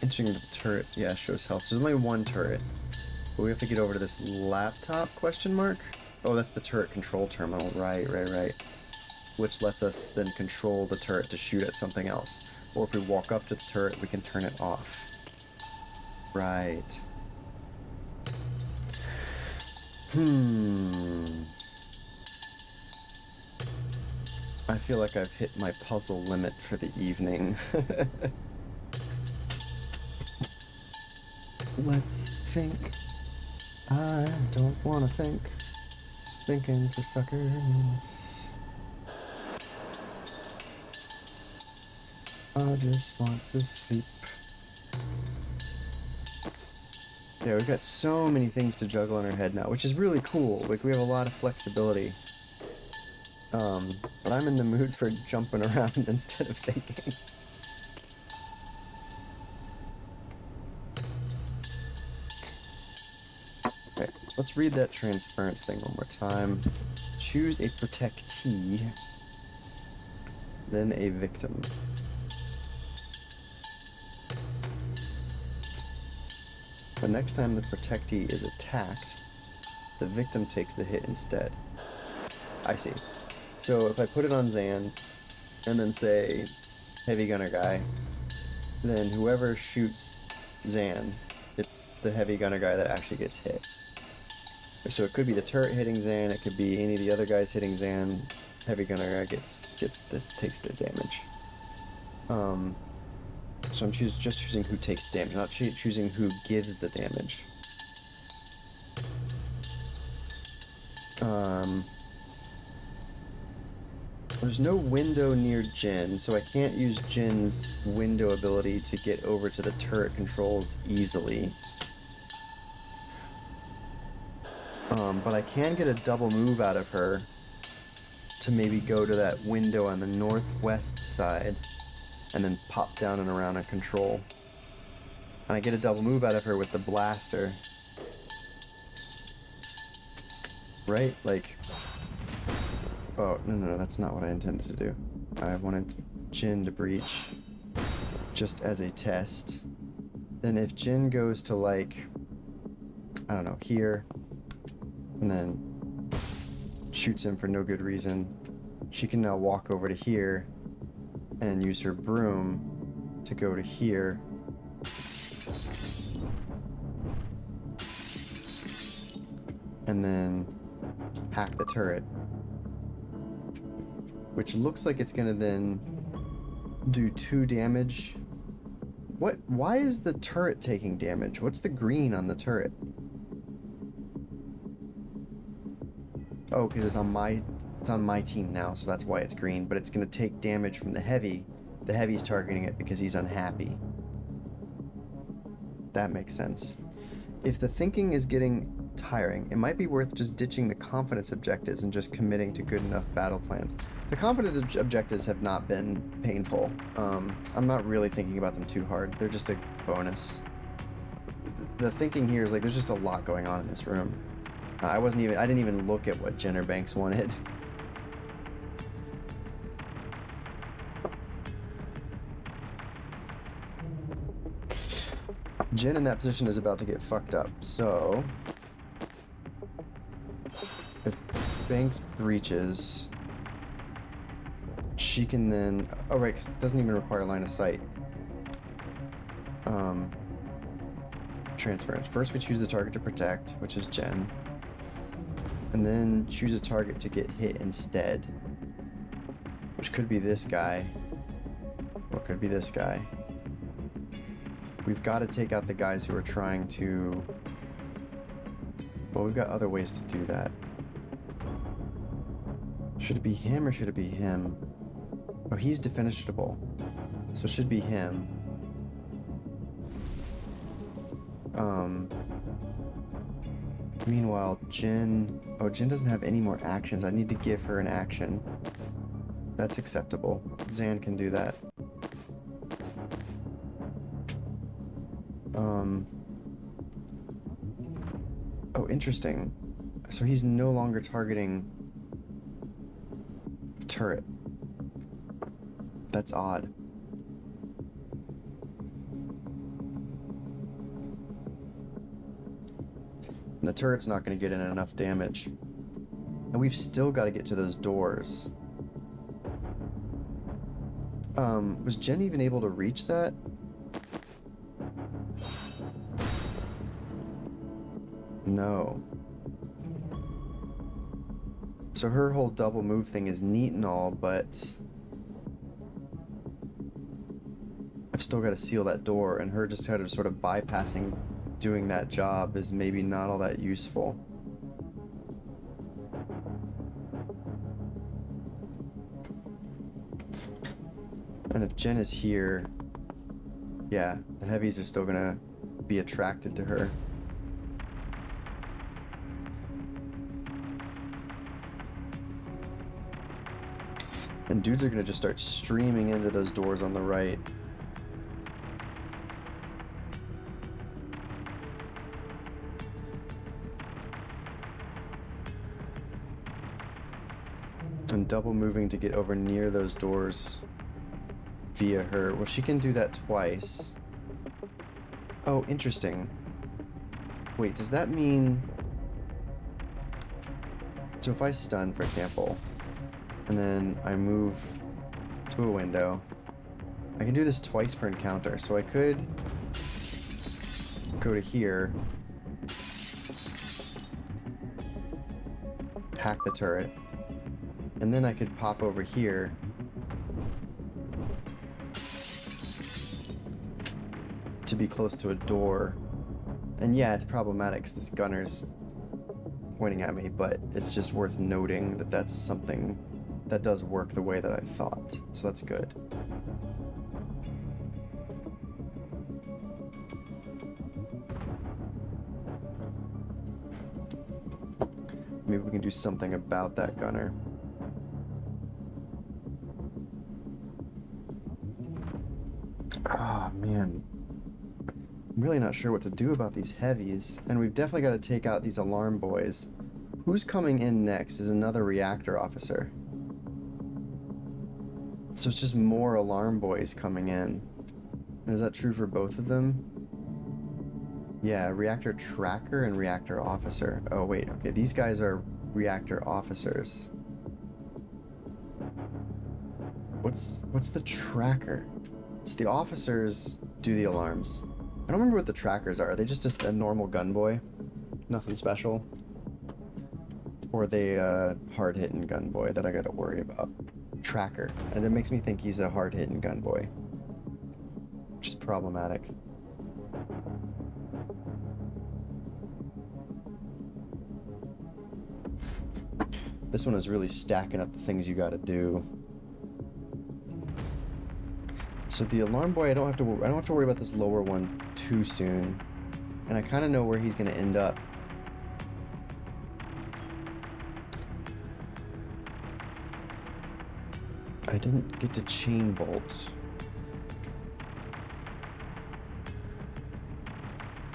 Entering the turret, yeah, shows health. So there's only 1 turret. But we have to get over to this laptop, question mark? Oh, that's the turret control terminal. Right. Which lets us then control the turret to shoot at something else. Or if we walk up to the turret, we can turn it off. Right. I feel like I've hit my puzzle limit for the evening. Let's think. I don't want to think. Thinking's for suckers. I just want to sleep. Yeah, we've got so many things to juggle in our head now, which is really cool. Like, we have a lot of flexibility. But I'm in the mood for jumping around instead of thinking. Okay, let's read that transference thing one more time. Choose a protectee, then a victim. The next time the protectee is attacked, the victim takes the hit instead. I see. So if I put it on Zan, and then say, heavy gunner guy, then whoever shoots Zan, it's the heavy gunner guy that actually gets hit. So it could be the turret hitting Zan, it could be any of the other guys hitting Zan, heavy gunner guy takes the damage. So I'm just choosing who takes damage, not choosing who gives the damage. There's no window near Jin, so I can't use Jin's window ability to get over to the turret controls easily. But I can get a double move out of her to maybe go to that window on the northwest side and then pop down and around a control. And I get a double move out of her with the blaster. Right? Like... Oh, no, that's not what I intended to do. I wanted Jin to breach just as a test. Then if Jin goes to, like, I don't know, here, and then shoots him for no good reason, she can now walk over to here and use her broom to go to here. And then hack the turret. Which looks like it's gonna then do 2 damage. What? Why is the turret taking damage? What's the green on the turret? Oh, because it's on my team now, so that's why it's green. But it's gonna take damage from the heavy. The heavy's targeting it because he's unhappy. That makes sense. If the thinking is getting tiring, it might be worth just ditching the confidence objectives and just committing to good enough battle plans. The confidence objectives have not been painful. I'm not really thinking about them too hard. They're just a bonus. The thinking here is like there's just a lot going on in this room. I didn't even look at what Jenner Banks wanted. Jin in that position is about to get fucked up, so if Banks breaches, she can then... Oh, right, because it doesn't even require line of sight. transference. First we choose the target to protect, which is Jen. And then choose a target to get hit instead. Which could be this guy. Or could be this guy. We've got to take out the guys who are trying to... Well, we've got other ways to do that. Should it be him or should it be him? Oh, he's defenestable. So it should be him. Meanwhile, Jen... Oh, Jen doesn't have any more actions. I need to give her an action. That's acceptable. Zan can do that. Oh, interesting. So he's no longer targeting the turret. That's odd. And the turret's not going to get in enough damage. And we've still got to get to those doors. Was Jen even able to reach that? No. So her whole double move thing is neat and all, but I've still got to seal that door, and her just kind of sort of bypassing doing that job is maybe not all that useful. And if Jen is here, yeah, the heavies are still gonna be attracted to her. And dudes are gonna just start streaming into those doors on the right. And double moving to get over near those doors via her. Well, she can do that twice. Oh, interesting. Wait, does that mean... So if I stun, for example, and then I move to a window, I can do this twice per encounter. So I could go to here, hack the turret, and then I could pop over here to be close to a door. And yeah, it's problematic because this gunner's pointing at me, but it's just worth noting that that's something that does work the way that I thought. So that's good. Maybe we can do something about that gunner. Ah, man. I'm really not sure what to do about these heavies. And we've definitely got to take out these alarm boys. Who's coming in next is another reactor officer. So it's just more alarm boys coming in. And is that true for both of them? Yeah, reactor tracker and reactor officer. Oh wait, okay, these guys are reactor officers. What's the tracker? So the officers do the alarms. I don't remember what the trackers are. Are they just a normal gunboy? Nothing special? Or are they a hard-hitting gunboy that I gotta worry about? Tracker. And that makes me think he's a hard-hitting gunboy. Which is problematic. This one is really stacking up the things you gotta do. So the alarm boy, I don't have to worry about this lower one too soon. And I kind of know where he's going to end up. I didn't get to chain bolt.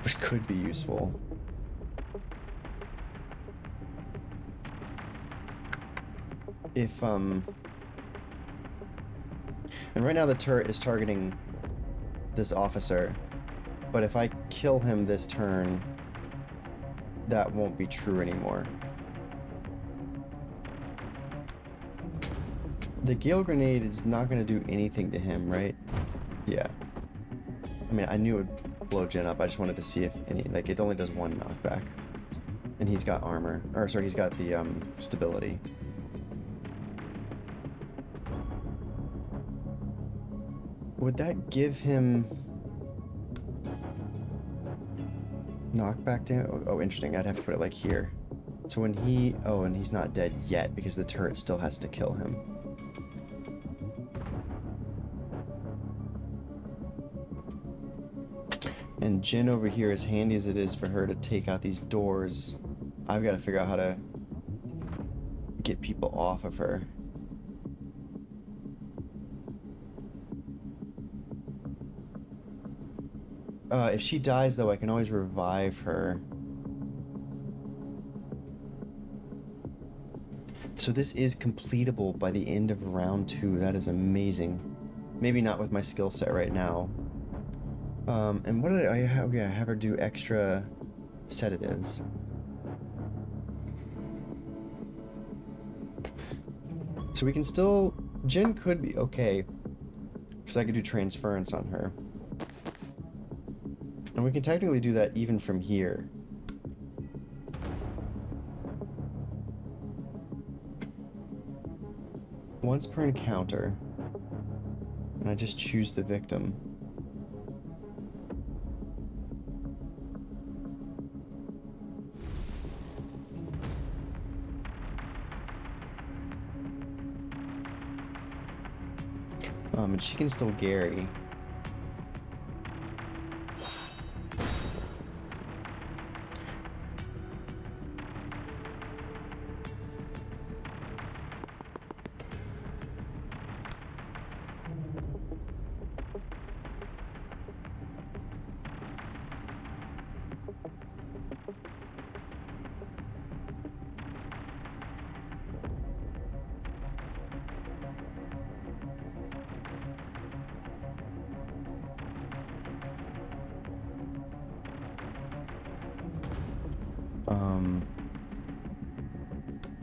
Which could be useful. If, and right now the turret is targeting this officer, but if I kill him this turn, that won't be true anymore. The Gale Grenade is not going to do anything to him, right? Yeah. I mean, I knew it would blow Jin up. I just wanted to see if any, like, it only does 1 knockback. And he's got armor. Or, sorry, he's got the stability. Would that give him knockback damage? Oh, interesting. I'd have to put it like here. So when he... Oh, and he's not dead yet because the turret still has to kill him. And Jin over here, as handy as it is for her to take out these doors, I've got to figure out how to get people off of her. If she dies, though, I can always revive her. So this is completable by the end of round 2. That is amazing. Maybe not with my skill set right now. And what did I have? Yeah, I have her do extra sedatives. So we can still... Jin could be okay, because I could do transference on her. And we can technically do that even from here. Once per encounter. And I just choose the victim. And she can still Gary.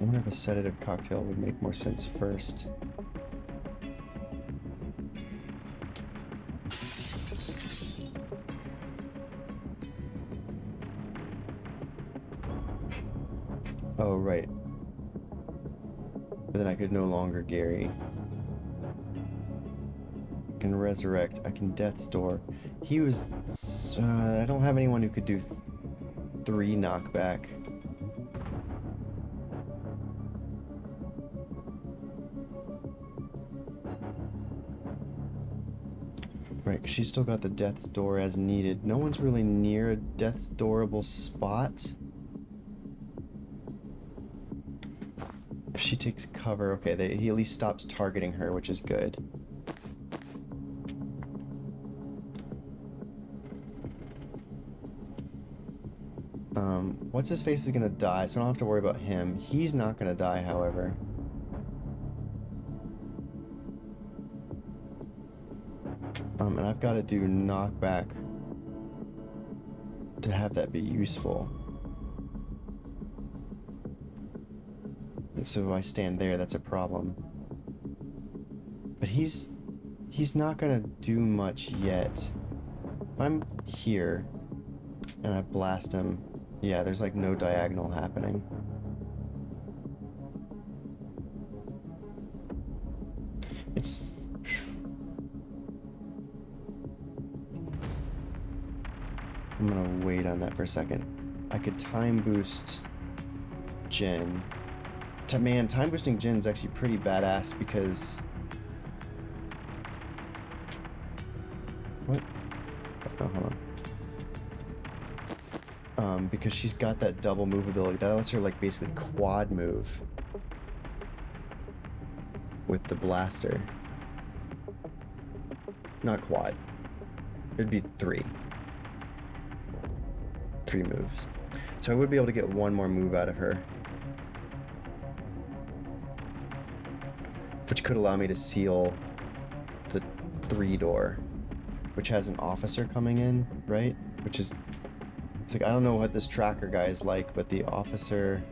I wonder if a sedative cocktail would make more sense first. Oh, right. But then I could no longer Gary. I can resurrect. I can death's door. He was... I don't have anyone who could do 3 knockback. Right, 'cause she's still got the death's door as needed. No one's really near a death's doorable spot. If she takes cover, okay, he at least stops targeting her, which is good. What's his face is gonna die, so I don't have to worry about him. He's not gonna die, however. And I've got to do knockback to have that be useful. And so if I stand there, that's a problem. But he's not gonna do much yet. If I'm here and I blast him, yeah, there's like no diagonal happening. It's... I'm gonna wait on that for a second. I could time boost Jin. Man, time boosting Jin's actually pretty badass because... What? Oh, hold on. Because she's got that double move ability. That lets her, like, basically quad move with the blaster. Not quad. It'd be 3 moves. So I would be able to get 1 more move out of her. Which could allow me to seal the 3 door. Which has an officer coming in, right? Which is... It's like, I don't know what this tracker guy is like, but the officer...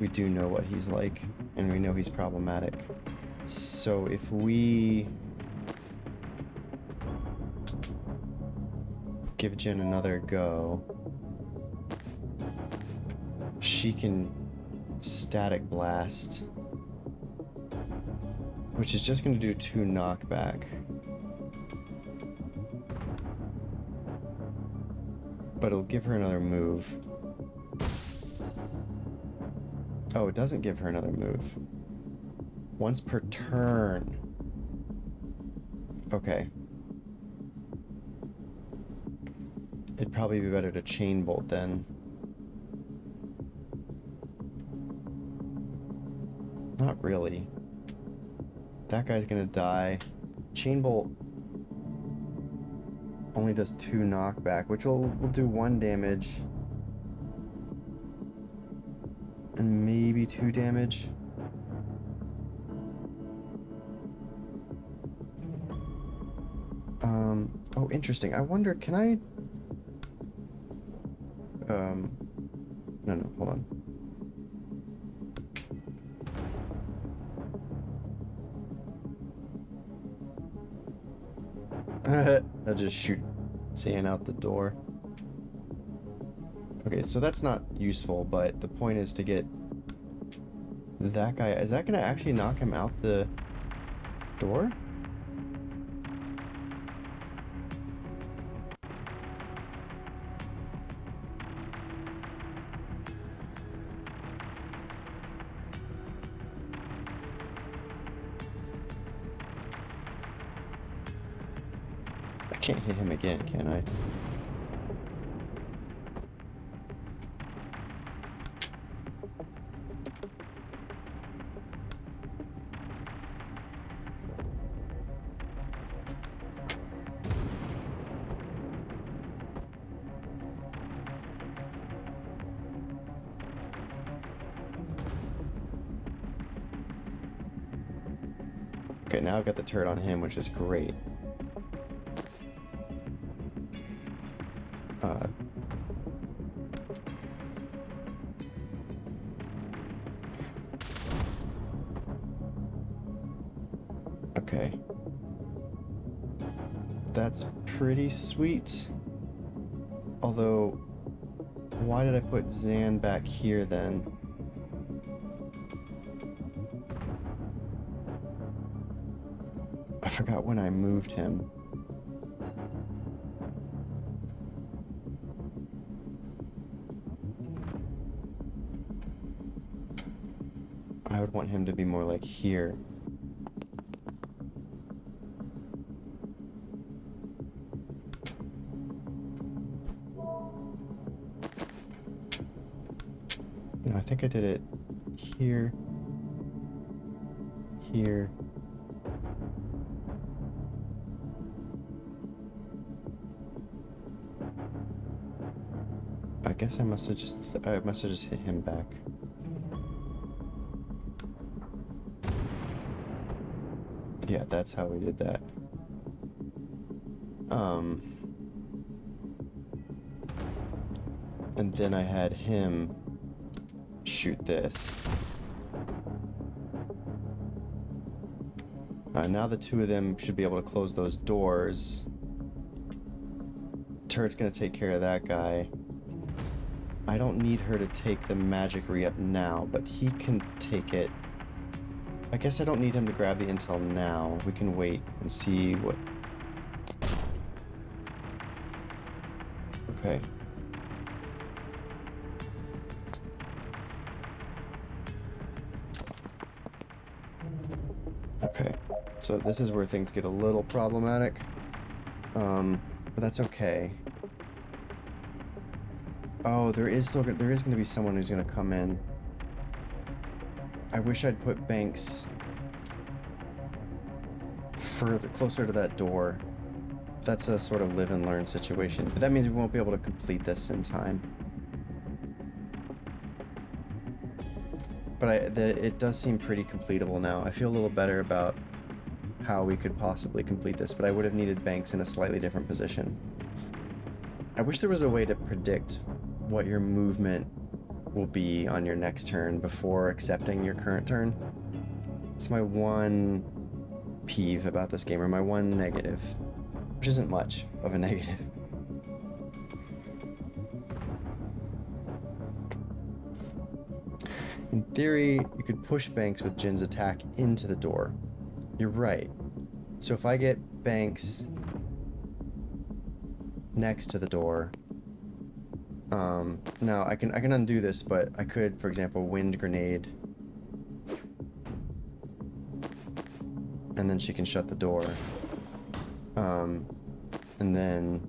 We do know what he's like. And we know he's problematic. So if we... give Jen another go. She can Static Blast, which is just going to do 2 knockback. But it'll give her another move. Oh, it doesn't give her another move. Once per turn. Okay. It'd probably be better to Chain Bolt then. Not really. That guy's gonna die. Chain Bolt only does 2 knockback, which will do 1 damage. And maybe 2 damage. Oh, interesting. I wonder, can I... No, hold on. I'll just shoot Zan out the door. Okay, so that's not useful, but the point is to get that guy. Is that gonna actually knock him out the door? I can't hit him again, can I? Okay, now I've got the turret on him, which is great. Okay. That's pretty sweet. Although, why did I put Zan back here then? I forgot when I moved him. I would want him to be more like here. No, I think I did it here, here. I guess I must have just hit him back. Yeah, that's how we did that. And then I had him shoot this. Now the two of them should be able to close those doors. Turret's gonna take care of that guy. I don't need her to take the magic re-up now, but he can take it. I guess I don't need him to grab the intel now. We can wait and see what... Okay. Okay. So this is where things get a little problematic. But that's okay. Oh, there is going to be someone who's going to come in. I wish I'd put Banks further, closer to that door. That's a sort of live and learn situation. But that means we won't be able to complete this in time. But it does seem pretty completable now. I feel a little better about how we could possibly complete this, but I would have needed Banks in a slightly different position. I wish there was a way to predict what your movement will be on your next turn before accepting your current turn. It's my one peeve about this game, or my one negative, which isn't much of a negative. In theory, you could push Banks with Jin's attack into the door. You're right. So if I get Banks next to the door, now I can undo this, but I could, for example, wind grenade, and then she can shut the door. And then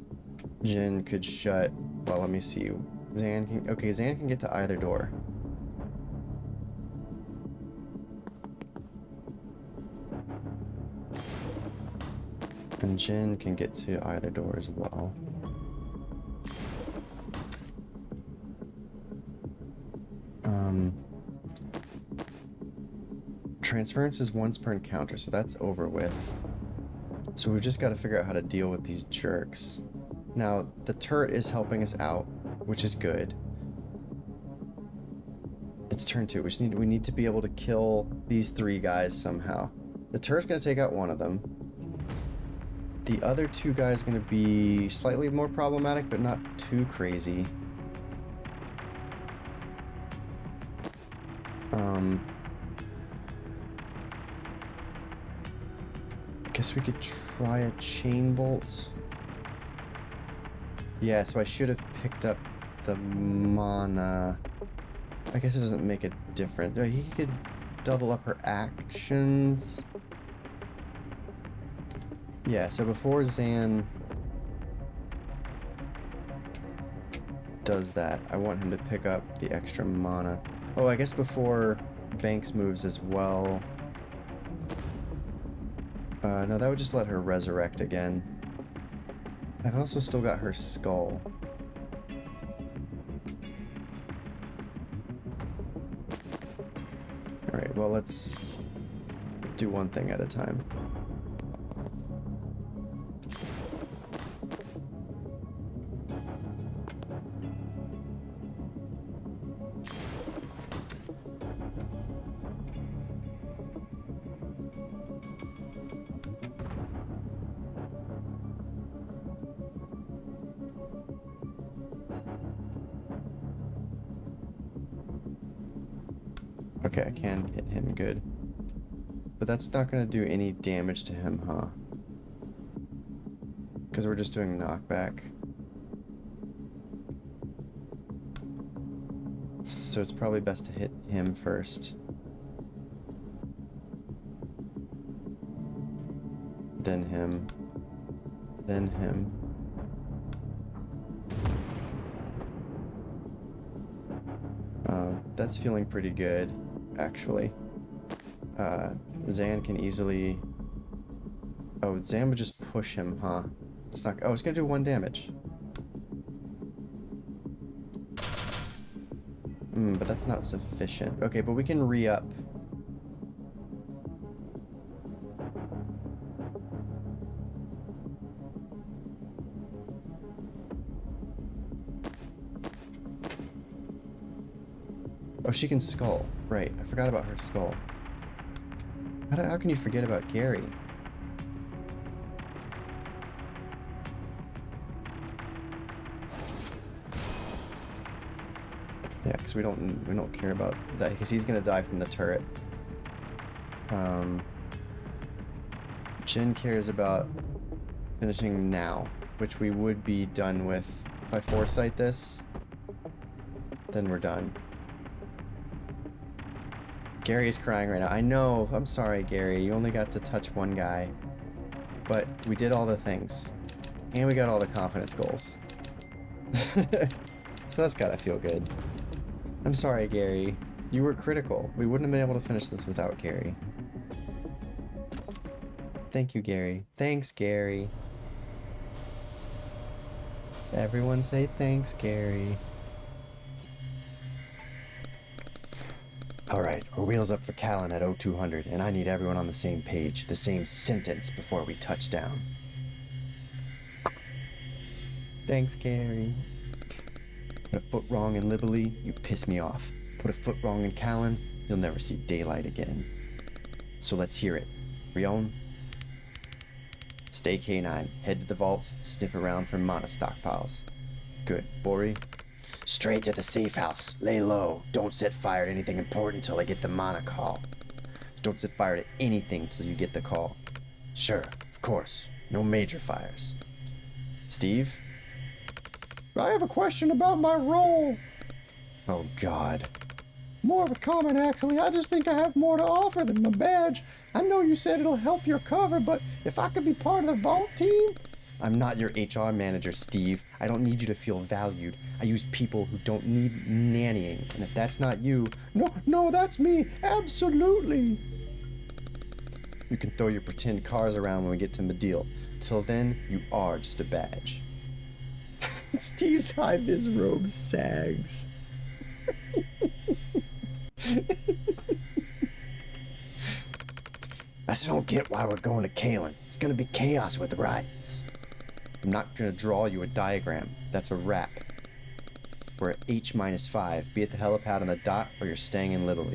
Jin could shut. Well, let me see. Zan can get to either door. And Jin can get to either door as well. Transference is once per encounter, so that's over with. So we've just got to figure out how to deal with these jerks. Now, the turret is helping us out, which is good. It's turn 2. We need to be able to kill these 3 guys somehow. The turret's going to take out one of them. The other 2 guys are going to be slightly more problematic, but not too crazy. I guess we could try a chain bolt. Yeah, so I should have picked up the mana. I guess it doesn't make a difference. He could double up her actions. Yeah, so before Zan does that, I want him to pick up the extra mana. Oh, I guess before Banks moves as well. No, that would just let her resurrect again. I've also still got her skull. Alright, well, let's do one thing at a time. Okay, I can hit him good. But that's not going to do any damage to him, huh? Because we're just doing knockback. So it's probably best to hit him first. Then him. Then him. That's feeling pretty good, actually. Zan can easily... Oh, Zan would just push him, huh? It's not... Oh, it's gonna do 1 damage. But that's not sufficient. Okay, but we can re-up. Oh, she can skull. Right, I forgot about her skull. How can you forget about Gary? Yeah, because we don't care about that, because he's gonna die from the turret. Jin cares about finishing now, which we would be done with. If I foresight this, then we're done. Gary is crying right now. I know. I'm sorry, Gary. You only got to touch 1 guy. But we did all the things. And we got all the confidence goals. So that's gotta feel good. I'm sorry, Gary. You were critical. We wouldn't have been able to finish this without Gary. Thank you, Gary. Thanks, Gary. Everyone say thanks, Gary. Alright, we're wheels up for Callan at 0200, and I need everyone on the same page, the same sentence before we touch down. Thanks, Gary. Put a foot wrong in Libely, you piss me off. Put a foot wrong in Callan, you'll never see daylight again. So let's hear it. Rion? Stay K9, head to the vaults, sniff around for mana stockpiles. Good. Bori? Straight to the safe house. Lay low. Don't set fire to anything important till I get the mana call. Don't set fire to anything till you get the call. Sure, of course. No major fires. Steve? I have a question about my role. Oh, God. More of a comment, actually. I just think I have more to offer than my badge. I know you said it'll help your cover, but if I could be part of the vault team... I'm not your HR manager, Steve. I don't need you to feel valued. I use people who don't need nannying, and if that's not you... No, that's me. Absolutely. You can throw your pretend cars around when we get to Medeal. Till then, you are just a badge. Steve's high-vis robe sags. I still don't get why we're going to Kalen. It's gonna be chaos with the riots. I'm not gonna draw you a diagram. That's a wrap. We're at H-5. Be at the helipad on the dot, or you're staying in Little.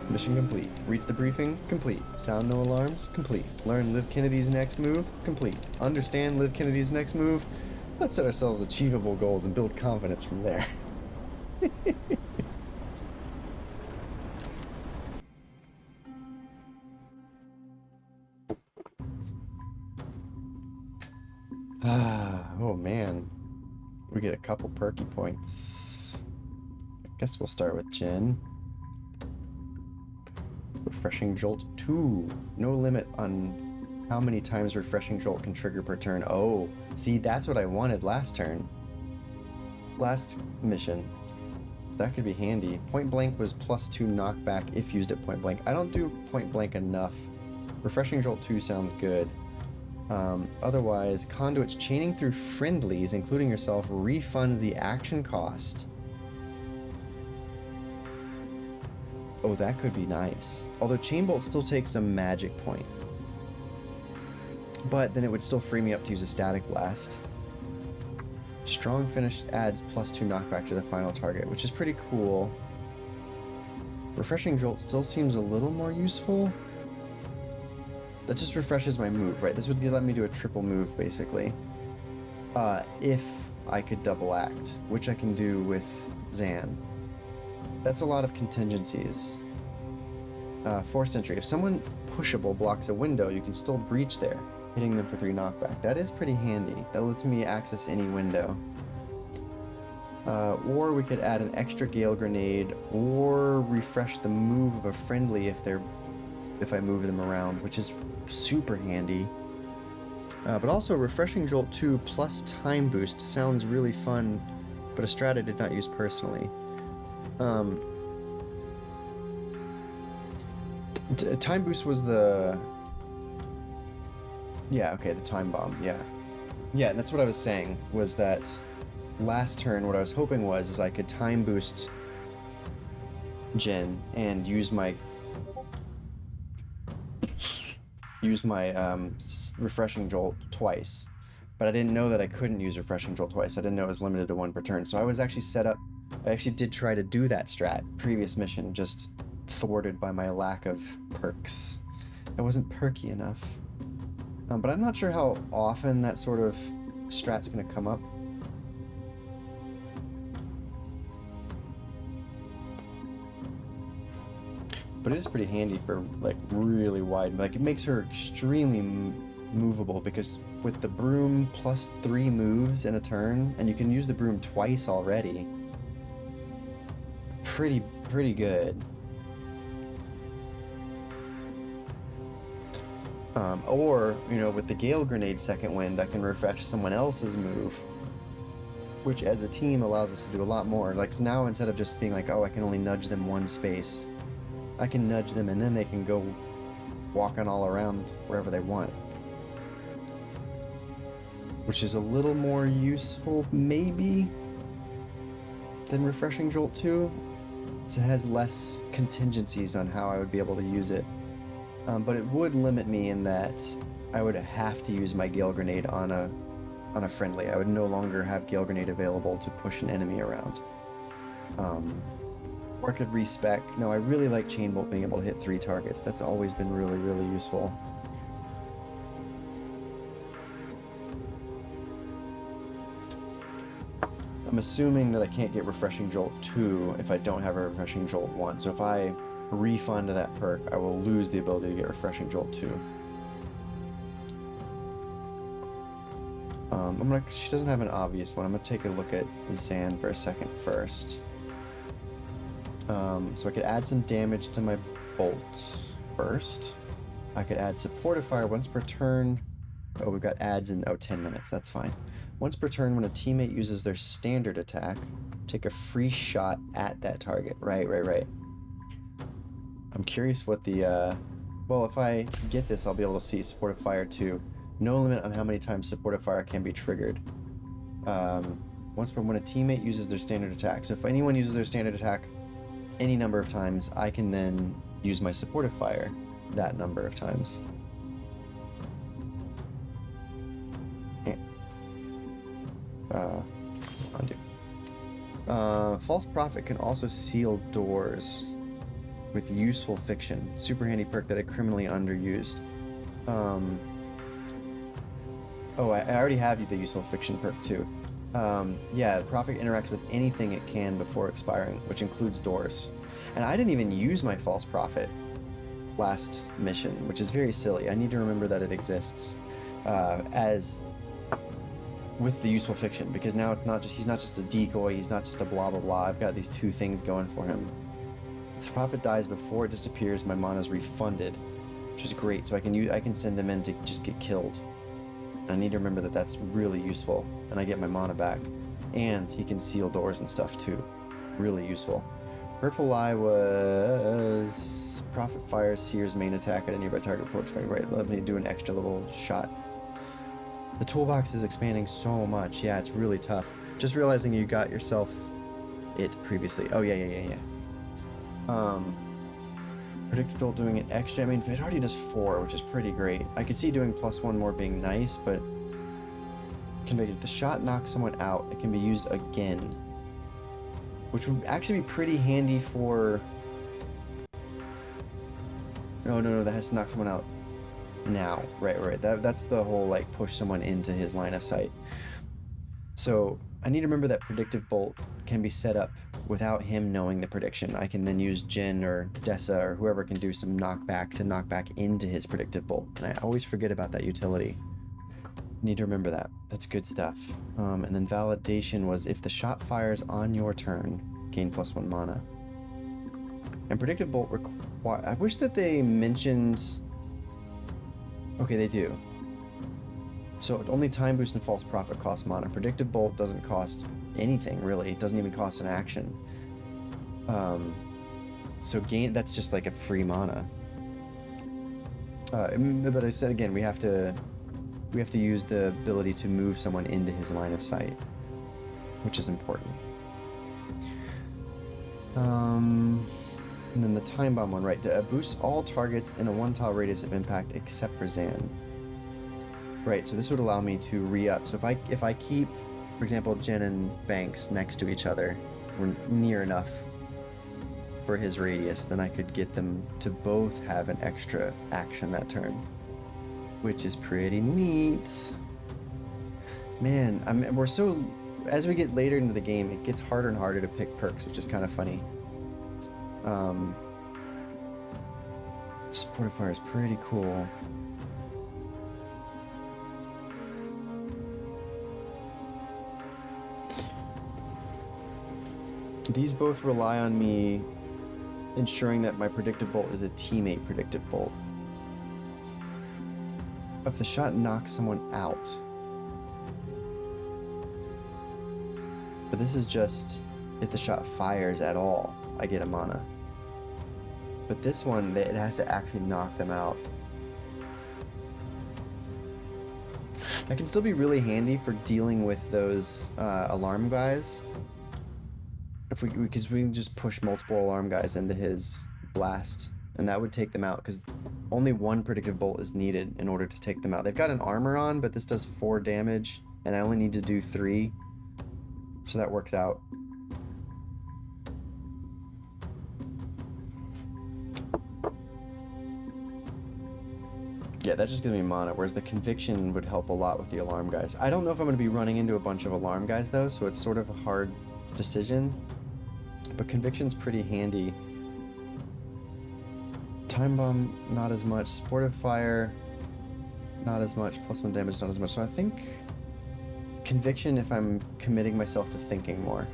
Mission complete. Reach the briefing? Complete. Sound no alarms? Complete. Learn Liv Kennedy's next move? Complete. Understand Liv Kennedy's next move? Let's set ourselves achievable goals and build confidence from there. Oh man. We get a couple perky points. I guess we'll start with Jen. Refreshing Jolt 2. No limit on how many times Refreshing Jolt can trigger per turn. Oh, see, that's what I wanted last turn. Last mission. So that could be handy. Point Blank was +2 knockback if used at Point Blank. I don't do Point Blank enough. Refreshing Jolt 2 sounds good. Otherwise, Conduit's chaining through friendlies, including yourself, refunds the action cost. Oh, that could be nice. Although Chain Bolt still takes a magic point. But then it would still free me up to use a Static Blast. Strong Finish adds +2 knockback to the final target, which is pretty cool. Refreshing Jolt still seems a little more useful. That just refreshes my move, right? This would let me do a triple move, basically. If I could double act, which I can do with Zan. That's a lot of contingencies. Forced entry. If someone pushable blocks a window, you can still breach there, hitting them for 3 knockback. That is pretty handy. That lets me access any window. Or we could add an extra Gale Grenade, or refresh the move of a friendly if I move them around, which is super handy. But also Refreshing Jolt 2 plus Time Boost sounds really fun, but a strat I did not use personally. Time Boost was the... Yeah, okay, the Time Bomb, yeah. Yeah, that's what I was saying, was that last turn what I was hoping is I could Time Boost Jin and use my Refreshing Jolt twice. But I didn't know that I couldn't use Refreshing Jolt twice. I didn't know it was limited to 1 per turn. So I was actually set up... I actually did try to do that strat previous mission, just thwarted by my lack of perks. I wasn't perky enough. But I'm not sure how often that sort of strat's going to come up. But it is pretty handy for like really wide, like it makes her extremely movable, because with the broom plus 3 moves in a turn, and you can use the broom twice already. Pretty good. Or, you know, with the Gale Grenade Second Wind, I can refresh someone else's move, which as a team allows us to do a lot more. Like, so now instead of just being like, oh, I can only nudge them 1 space, I can nudge them and then they can go walking all around wherever they want. Which is a little more useful, maybe, than Refreshing Jolt 2. So it has less contingencies on how I would be able to use it. But it would limit me in that I would have to use my Gale Grenade on a friendly. I would no longer have Gale Grenade available to push an enemy around. Or I could respec. No, I really like Chain Bolt being able to hit 3 targets. That's always been really, really useful. I'm assuming that I can't get Refreshing Jolt 2 if I don't have a Refreshing Jolt 1. So if I refund that perk, I will lose the ability to get Refreshing Jolt 2. She doesn't have an obvious one. I'm gonna take a look at Zan for a second first. So I could add some damage to my bolt first. I could add supportive fire once per turn. Oh, we've got adds in 10 minutes. That's fine. Once per turn, when a teammate uses their standard attack, take a free shot at that target. Right. I'm curious what the well, if I get this, I'll be able to see supportive fire 2. No limit on how many times supportive fire can be triggered. Once per when a teammate uses their standard attack. So if anyone uses their standard attack any number of times, I can then use my supportive fire that number of times. Undo. False Prophet can also seal doors with useful fiction. Super handy perk that I criminally underused. Oh, I already have the useful fiction perk too. Yeah, Prophet interacts with anything it can before expiring, which includes doors. And I didn't even use my False Prophet last mission, which is very silly. I need to remember that it exists as with the useful fiction, because now it's not just he's not just a decoy, he's not just a blah blah blah. I've got these 2 things going for him. If the Prophet dies before it disappears, my mana's refunded, which is great. So I can send him in to just get killed. I need to remember that that's really useful, and I get my mana back. And he can seal doors and stuff too. Really useful. Hurtful Lie was Prophet fires Seer's main attack at a nearby target before expiring. Right, let me do an extra little shot. The toolbox is expanding so much. Yeah, it's really tough. Just realizing you got yourself it previously. Oh yeah. Predicted Bolt doing an extra. I mean, it already does 4, which is pretty great. I could see doing +1 more being nice, but if the shot knocks someone out, it can be used again, which would actually be pretty handy for. No, that has to knock someone out now. Right. That's the whole like push someone into his line of sight. So I need to remember that Predictive Bolt can be set up without him knowing the prediction. I can then use Jin or Dessa or whoever can do some knockback to knock back into his Predictive Bolt. And I always forget about that utility. Need to remember that. That's good stuff. And then Validation was if the shot fires on your turn, gain +1 mana. And Predictive Bolt require. I wish that they mentioned. Okay, they do. So only Time Boost and False Prophet cost mana. Predictive Bolt doesn't cost anything really. It doesn't even cost an action. So that's just like a free mana. But I said again, we have to use the ability to move someone into his line of sight, which is important. And then the Time Bomb one, right? Boosts all targets in a 1 tile radius of impact except for Zan. Right, so this would allow me to re-up. So if I keep, for example, Jen and Banks next to each other, or near enough for his radius, then I could get them to both have an extra action that turn, which is pretty neat. Man, as we get later into the game, it gets harder and harder to pick perks, which is kind of funny. Supportive Fire is pretty cool. These both rely on me ensuring that my Predictive Bolt is a teammate Predictive Bolt. If the shot knocks someone out. But this is just if the shot fires at all, I get a mana. But this one, it has to actually knock them out. That can still be really handy for dealing with those alarm guys. Because we can just push multiple alarm guys into his blast, and that would take them out, because only 1 Predictive Bolt is needed in order to take them out. They've got an armor on, but this does 4 damage, and I only need to do 3, so that works out. Yeah, that just gives me mana, whereas the conviction would help a lot with the alarm guys. I don't know if I'm going to be running into a bunch of alarm guys though, so it's sort of a hard decision. But conviction's pretty handy. Time bomb, not as much. Supportive fire, not as much. +1 damage, not as much. So I think conviction if I'm committing myself to thinking more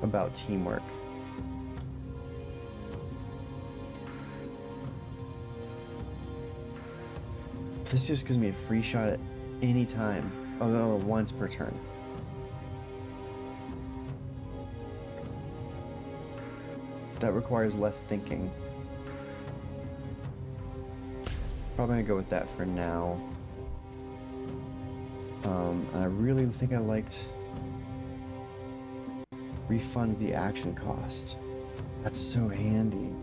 about teamwork. This just gives me a free shot at any time. Oh no, once per turn. That requires less thinking. Probably gonna go with that for now. And I really think I liked refunds the action cost. That's so handy.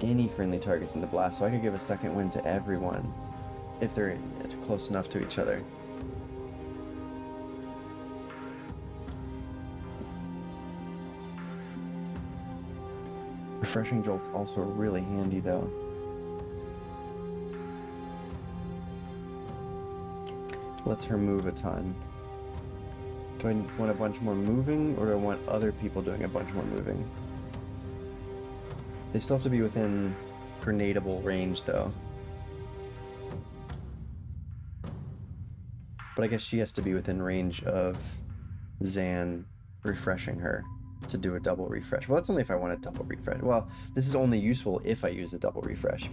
Any friendly targets in the blast, so I could give a second wind to everyone if they're close enough to each other. Refreshing Jolt's also really handy though. Lets her move a ton. Do I want a bunch more moving, or do I want other people doing a bunch more moving? They still have to be within grenadable range though. But I guess she has to be within range of Zan refreshing her to do a double refresh. Well, that's only if I want a double refresh. Well, this is only useful if I use a double refresh.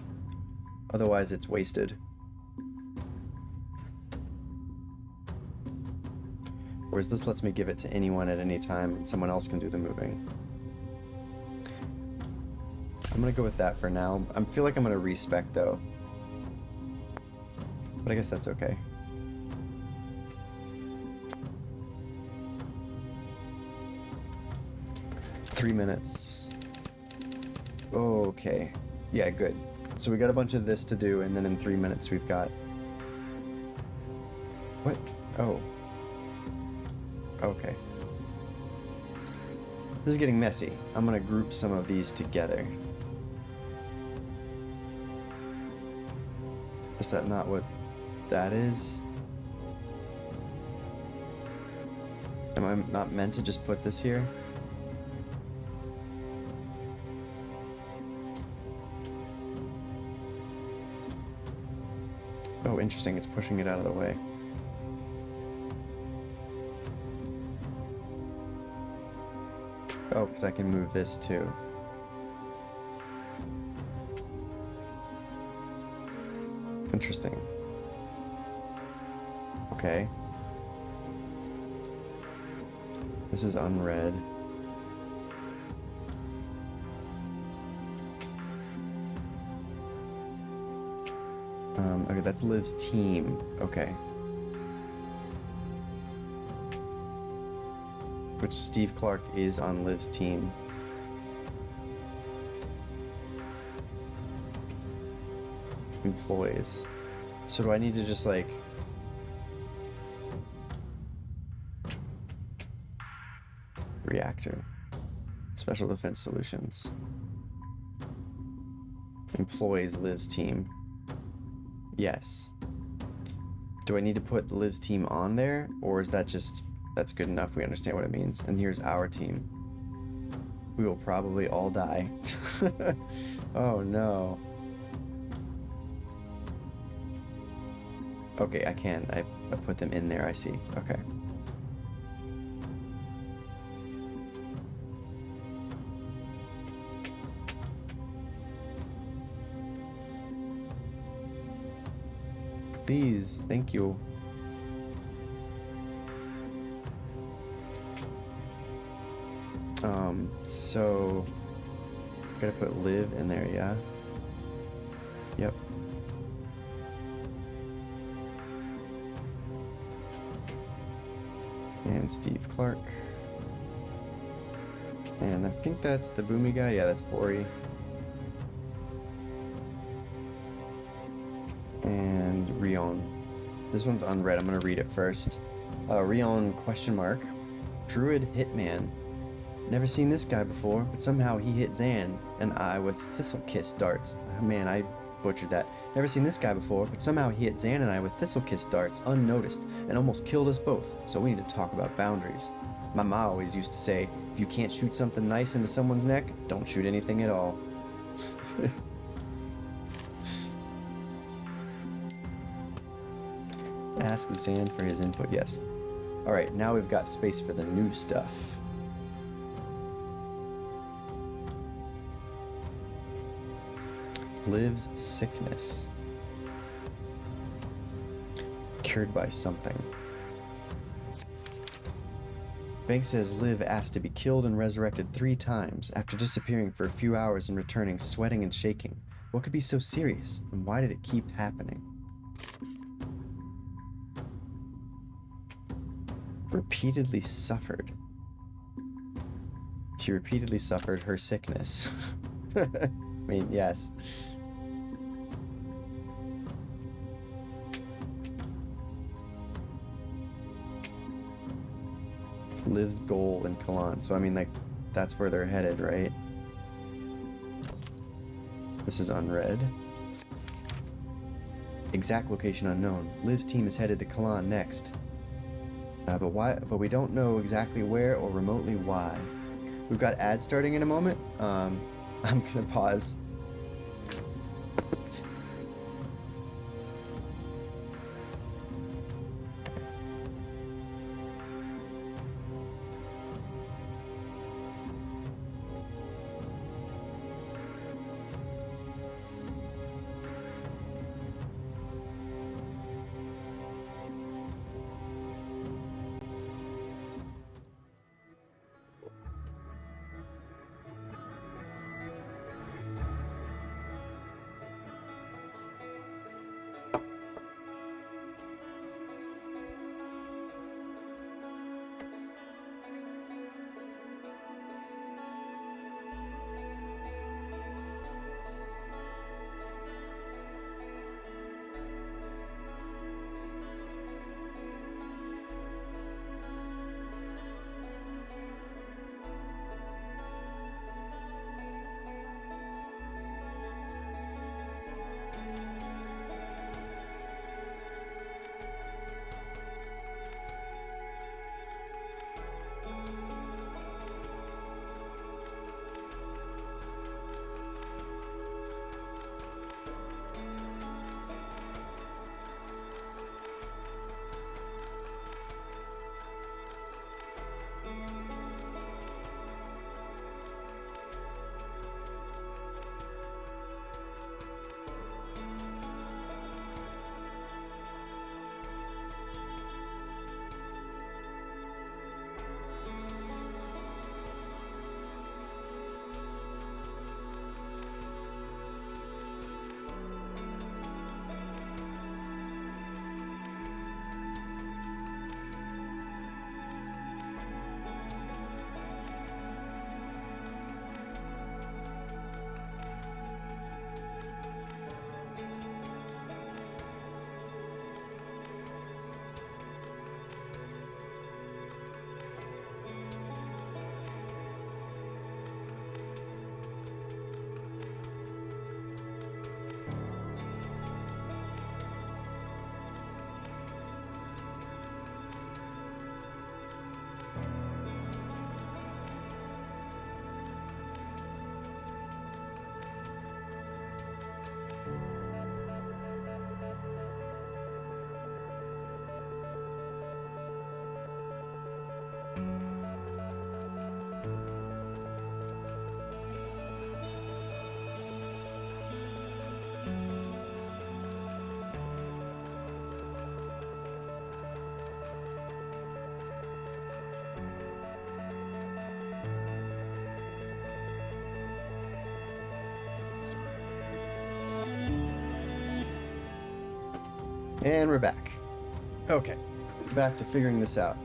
Otherwise, it's wasted. Whereas this lets me give it to anyone at any time, and someone else can do the moving. I'm gonna go with that for now. I feel like I'm gonna respec though. But I guess that's okay. Three minutes. Okay. Yeah, good. So we got a bunch of this to do, and then in 3 minutes we've got... What? Oh. Okay. This is getting messy. I'm gonna group some of these together. Is that not what that is? Am I not meant to just put this here? Oh, interesting. It's pushing it out of the way. Oh, because I can move this too. Interesting. Okay. This is unread. Okay, that's Liv's team. Okay. Which Steve Clark is on Liv's team. Employees. So do I need to just like... Reactor. Special Defense Solutions. Employees, Liv's team. Yes. Do I need to put Liv's team on there? Or is that just... That's good enough, we understand what it means. And here's our team. We will probably all die. Oh no. Okay, I can. I put them in there, I see. Okay. Please, thank you. So gotta put Liv in there, yeah? Yep. And Steve Clark. And I think that's the boomy guy. Yeah, that's Bori. And Rion. This one's unread. I'm gonna read it first. Rion question mark. Druid Hitman. Never seen this guy before, but somehow he hit Zan and I with Thistlekiss darts. Oh, man, I butchered that. Never seen this guy before, but somehow he hit Zan and I with Thistlekiss darts unnoticed and almost killed us both. So we need to talk about boundaries. My ma always used to say, if you can't shoot something nice into someone's neck, don't shoot anything at all. Ask Zan for his input, yes. Alright, now we've got space for the new stuff. Liv's sickness. Cured by something. Bank says Liv asked to be killed and resurrected 3 times after disappearing for a few hours and returning sweating and shaking. What could be so serious, and why did it keep happening? Repeatedly suffered. She repeatedly suffered her sickness. I mean, yes. Liv's goal in Kalan. So, I mean, like, that's where they're headed, right? This is unread. Exact location unknown. Liv's team is headed to Kalan next. But why? But we don't know exactly where or remotely why. We've got ads starting in a moment. I'm gonna pause. And we're back. Okay, back to figuring this out.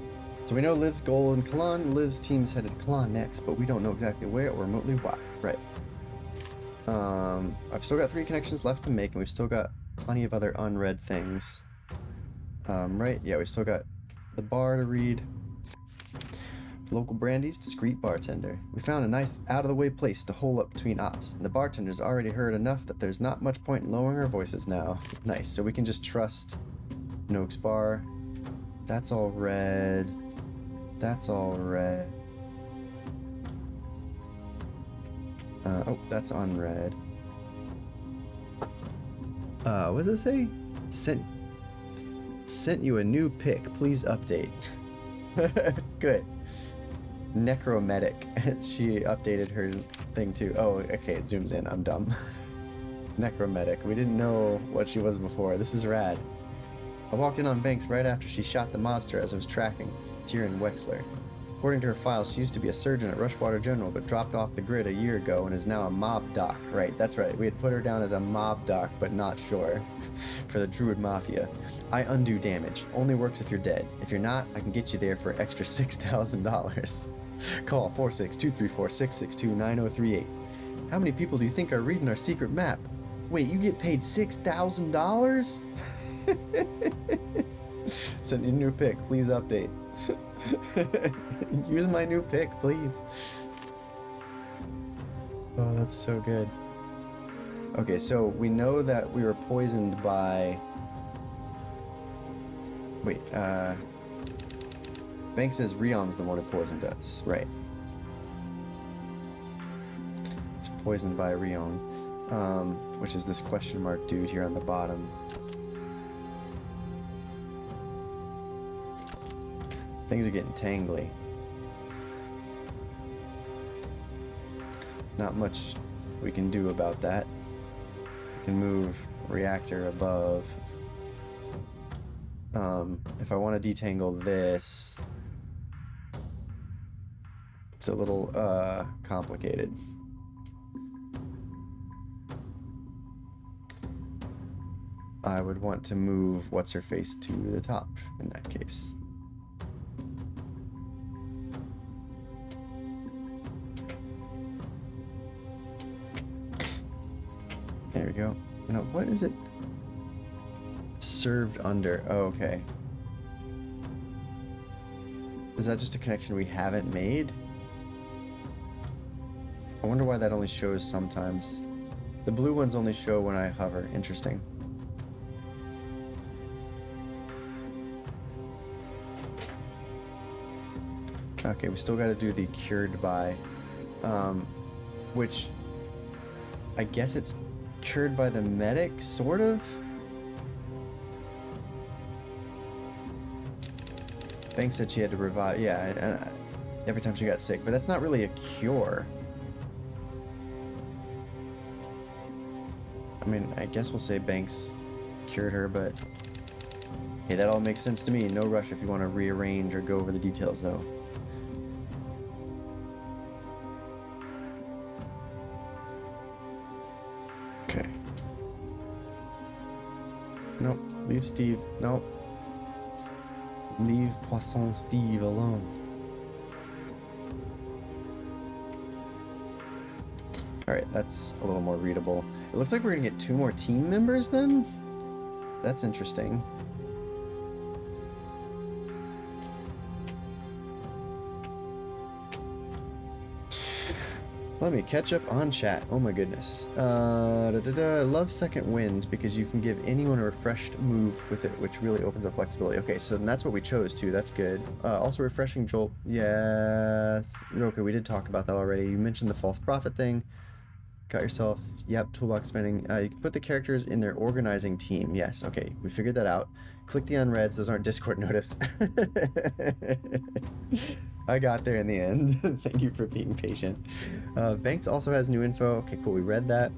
So we know Liv's goal in Kalan, Liv's team's headed to Kalan next, but we don't know exactly where or remotely why. Right. I've still got 3 connections left to make, and we've still got plenty of other unread things. Right? Yeah, we still got the bar to read. Local Brandy's discreet bartender. We found a nice out-of-the-way place to hole up between ops, and the bartender's already heard enough that there's not much point in lowering our voices now. Nice, so we can just trust Noakes Bar. That's all red. That's all red. Oh, that's unread. What does it say? Sent you a new pic. Please update. Good. Necromedic. She updated her thing too. Oh, okay, it zooms in. I'm dumb. Necromedic. We didn't know what she was before. This is rad. I walked in on Banks right after she shot the mobster as I was tracking Tyrion Wexler. According to her file, she used to be a surgeon at Rushwater General, but dropped off the grid a year ago and is now a mob doc. Right, that's right. We had put her down as a mob doc, but not sure. For the Druid Mafia. I undo damage. Only works if you're dead. If you're not, I can get you there for extra $6,000. Call 46-234-662-9038. How many people do you think are reading our secret map? Wait, you get paid $6,000? Send you a new pic. Please update. Use my new pic, please. Oh, that's so good. Okay, so we know that we were poisoned by... Wait, Banks says Rion's the one who poisoned us. Right. It's poisoned by Rion, which is this question mark dude here on the bottom. Things are getting tangly. Not much we can do about that. We can move reactor above. If I want to detangle this, it's a little complicated. I would want to move what's-her-face to the top in that case. There we go. Now, what is it? Served under. Oh, okay. Is that just a connection we haven't made? I wonder why that only shows sometimes. The blue ones only show when I hover. Interesting. Okay, we still got to do the cured by, which I guess it's cured by the medic, sort of. Banks said she had to revive, yeah, every time she got sick, but that's not really a cure. I mean, I guess we'll say Banks cured her, but hey, that all makes sense to me. No rush if you want to rearrange or go over the details, though. Okay. Nope. Leave Steve. Nope. Leave Poisson Steve alone. Alright, that's a little more readable. It looks like we're gonna get 2 more team members then? That's interesting. Let me catch up on chat. Oh my goodness. I love Second Wind because you can give anyone a refreshed move with it, which really opens up flexibility. Okay, so that's what we chose too. That's good. Also Refreshing Jolt. Yes. Okay, we did talk about that already. You mentioned the false prophet thing. Got yourself. Yep, toolbox spending. You can put the characters in their organizing team. Yes, okay. We figured that out. Click the unreads. Those aren't Discord notice. I got there in the end. Thank you for being patient. Banks also has new info. Okay, cool. We read that.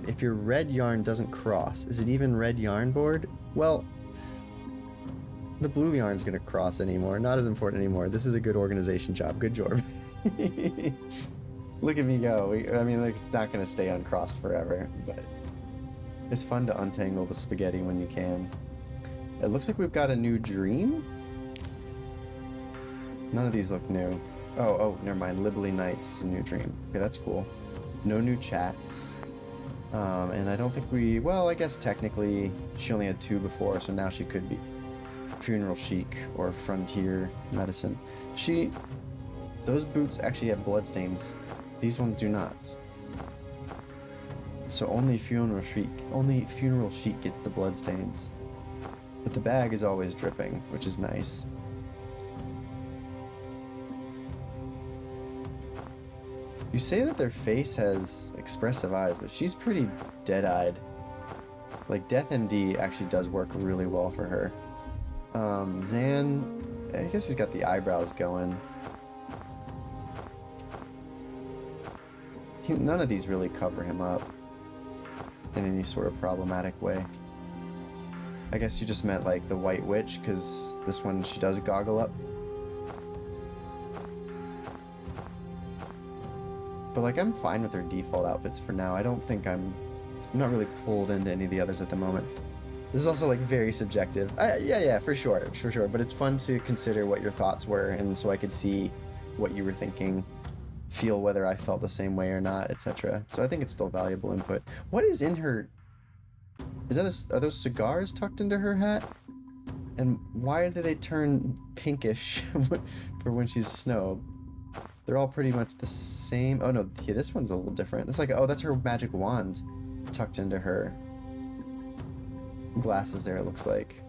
If your red yarn doesn't cross, is it even red yarn board? Well, the blue yarn's gonna cross anymore. Not as important anymore. This is a good organization job. Good job. Look at me go. I mean, like, it's not gonna stay uncrossed forever, but it's fun to untangle the spaghetti when you can. It looks like we've got a new dream. None of these look new. Oh, never mind. Libely Nights is a new dream. Okay, that's cool. No new chats. And I don't think we... Well, I guess technically she only had 2 before, so now she could be Funeral Chic or Frontier Medicine. Those boots actually have bloodstains. These ones do not. So only Funeral Chic gets the bloodstains. But the bag is always dripping, which is nice. You say that their face has expressive eyes, but she's pretty dead-eyed. Like, Death MD actually does work really well for her. Zan, I guess he's got the eyebrows going. None of these really cover him up in any sort of problematic way. I guess you just meant like the White Witch, because this one she does goggle up. But like, I'm fine with their default outfits for now. I don't think I'm not really pulled into any of the others at the moment. This is also like very subjective. Yeah, for sure. But it's fun to consider what your thoughts were, and so I could see what you were thinking, feel whether I felt the same way or not, etc. So I think it's still valuable input. What is in her? Are those cigars tucked into her hat? And why do they turn pinkish for when she's Snow? They're all pretty much the same. Oh no, yeah, this one's a little different. It's like, oh, that's her magic wand tucked into her glasses there, it looks like.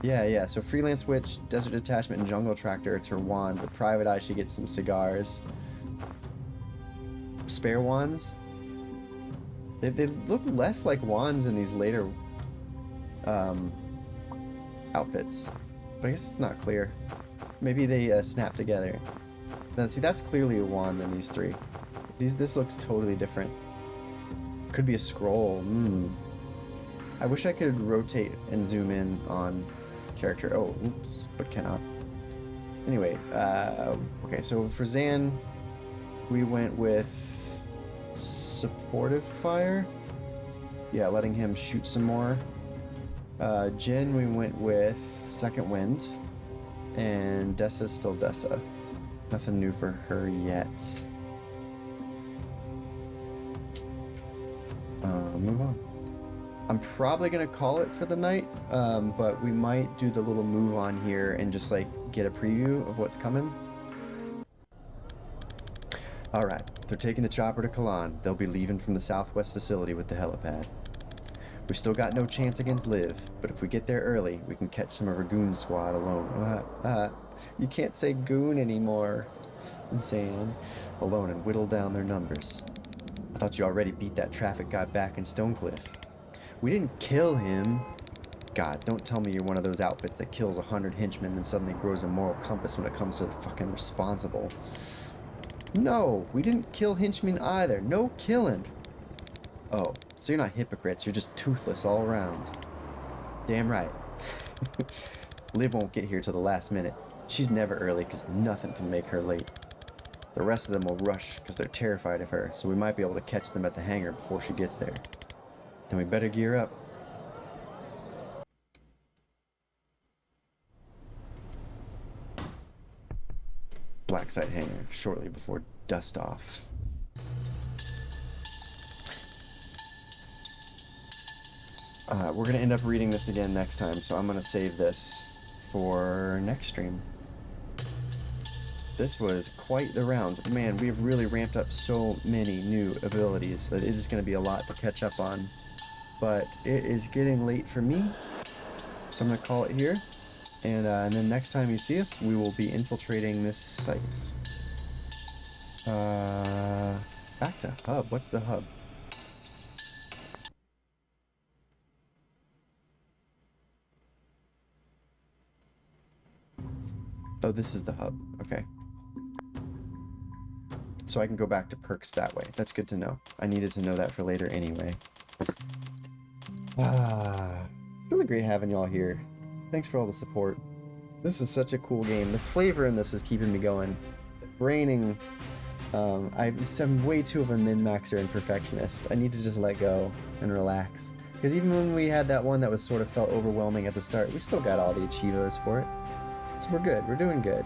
Yeah, so Freelance Witch, Desert Detachment, and Jungle Tractor, it's her wand. But Private Eye, she gets some cigars. Spare wands? They look less like wands in these later outfits. But I guess it's not clear. Maybe they snap together. Now, see, that's clearly a wand in these three. This looks totally different. Could be a scroll. I wish I could rotate and zoom in on character. Oh, oops, but cannot. Anyway, okay, so for Zan, we went with supportive fire. Yeah, letting him shoot some more. Jin, we went with second wind. And Dessa's still Dessa. Nothing new for her yet. Move on. I'm probably gonna call it for the night, but we might do the little move on here and just like get a preview of what's coming. Alright, they're taking the chopper to Kalan. They'll be leaving from the southwest facility with the helipad. We've still got no chance against Liv, but if we get there early, we can catch some of her goon squad alone. You can't say goon anymore, Zan. Alone and whittle down their numbers. I thought you already beat that traffic guy back in Stonecliff. We didn't kill him. God, don't tell me you're one of those outfits that kills 100 henchmen and suddenly grows a moral compass when it comes to the fucking responsible. No, we didn't kill henchmen either. No killing. Oh, so you're not hypocrites, you're just toothless all around. Damn right. Liv won't get here till the last minute. She's never early because nothing can make her late. The rest of them will rush because they're terrified of her, so we might be able to catch them at the hangar before she gets there. Then we better gear up. Blacksite hangar shortly before dust off. We're going to end up reading this again next time, so I'm going to save this for next stream. This was quite the round. Man, we have really ramped up so many new abilities that it is going to be a lot to catch up on. But it is getting late for me, so I'm going to call it here. And then next time you see us, we will be infiltrating this site. Back to hub. What's the hub? Oh, this is the hub. Okay. So I can go back to perks that way. That's good to know. I needed to know that for later anyway. It's really great having y'all here. Thanks for all the support. This is such a cool game. The flavor in this is keeping me going. Braining, I'm way too of a min-maxer and perfectionist. I need to just let go and relax. Because even when we had that one that was sort of felt overwhelming at the start, we still got all the achievos for it. So we're good. We're doing good.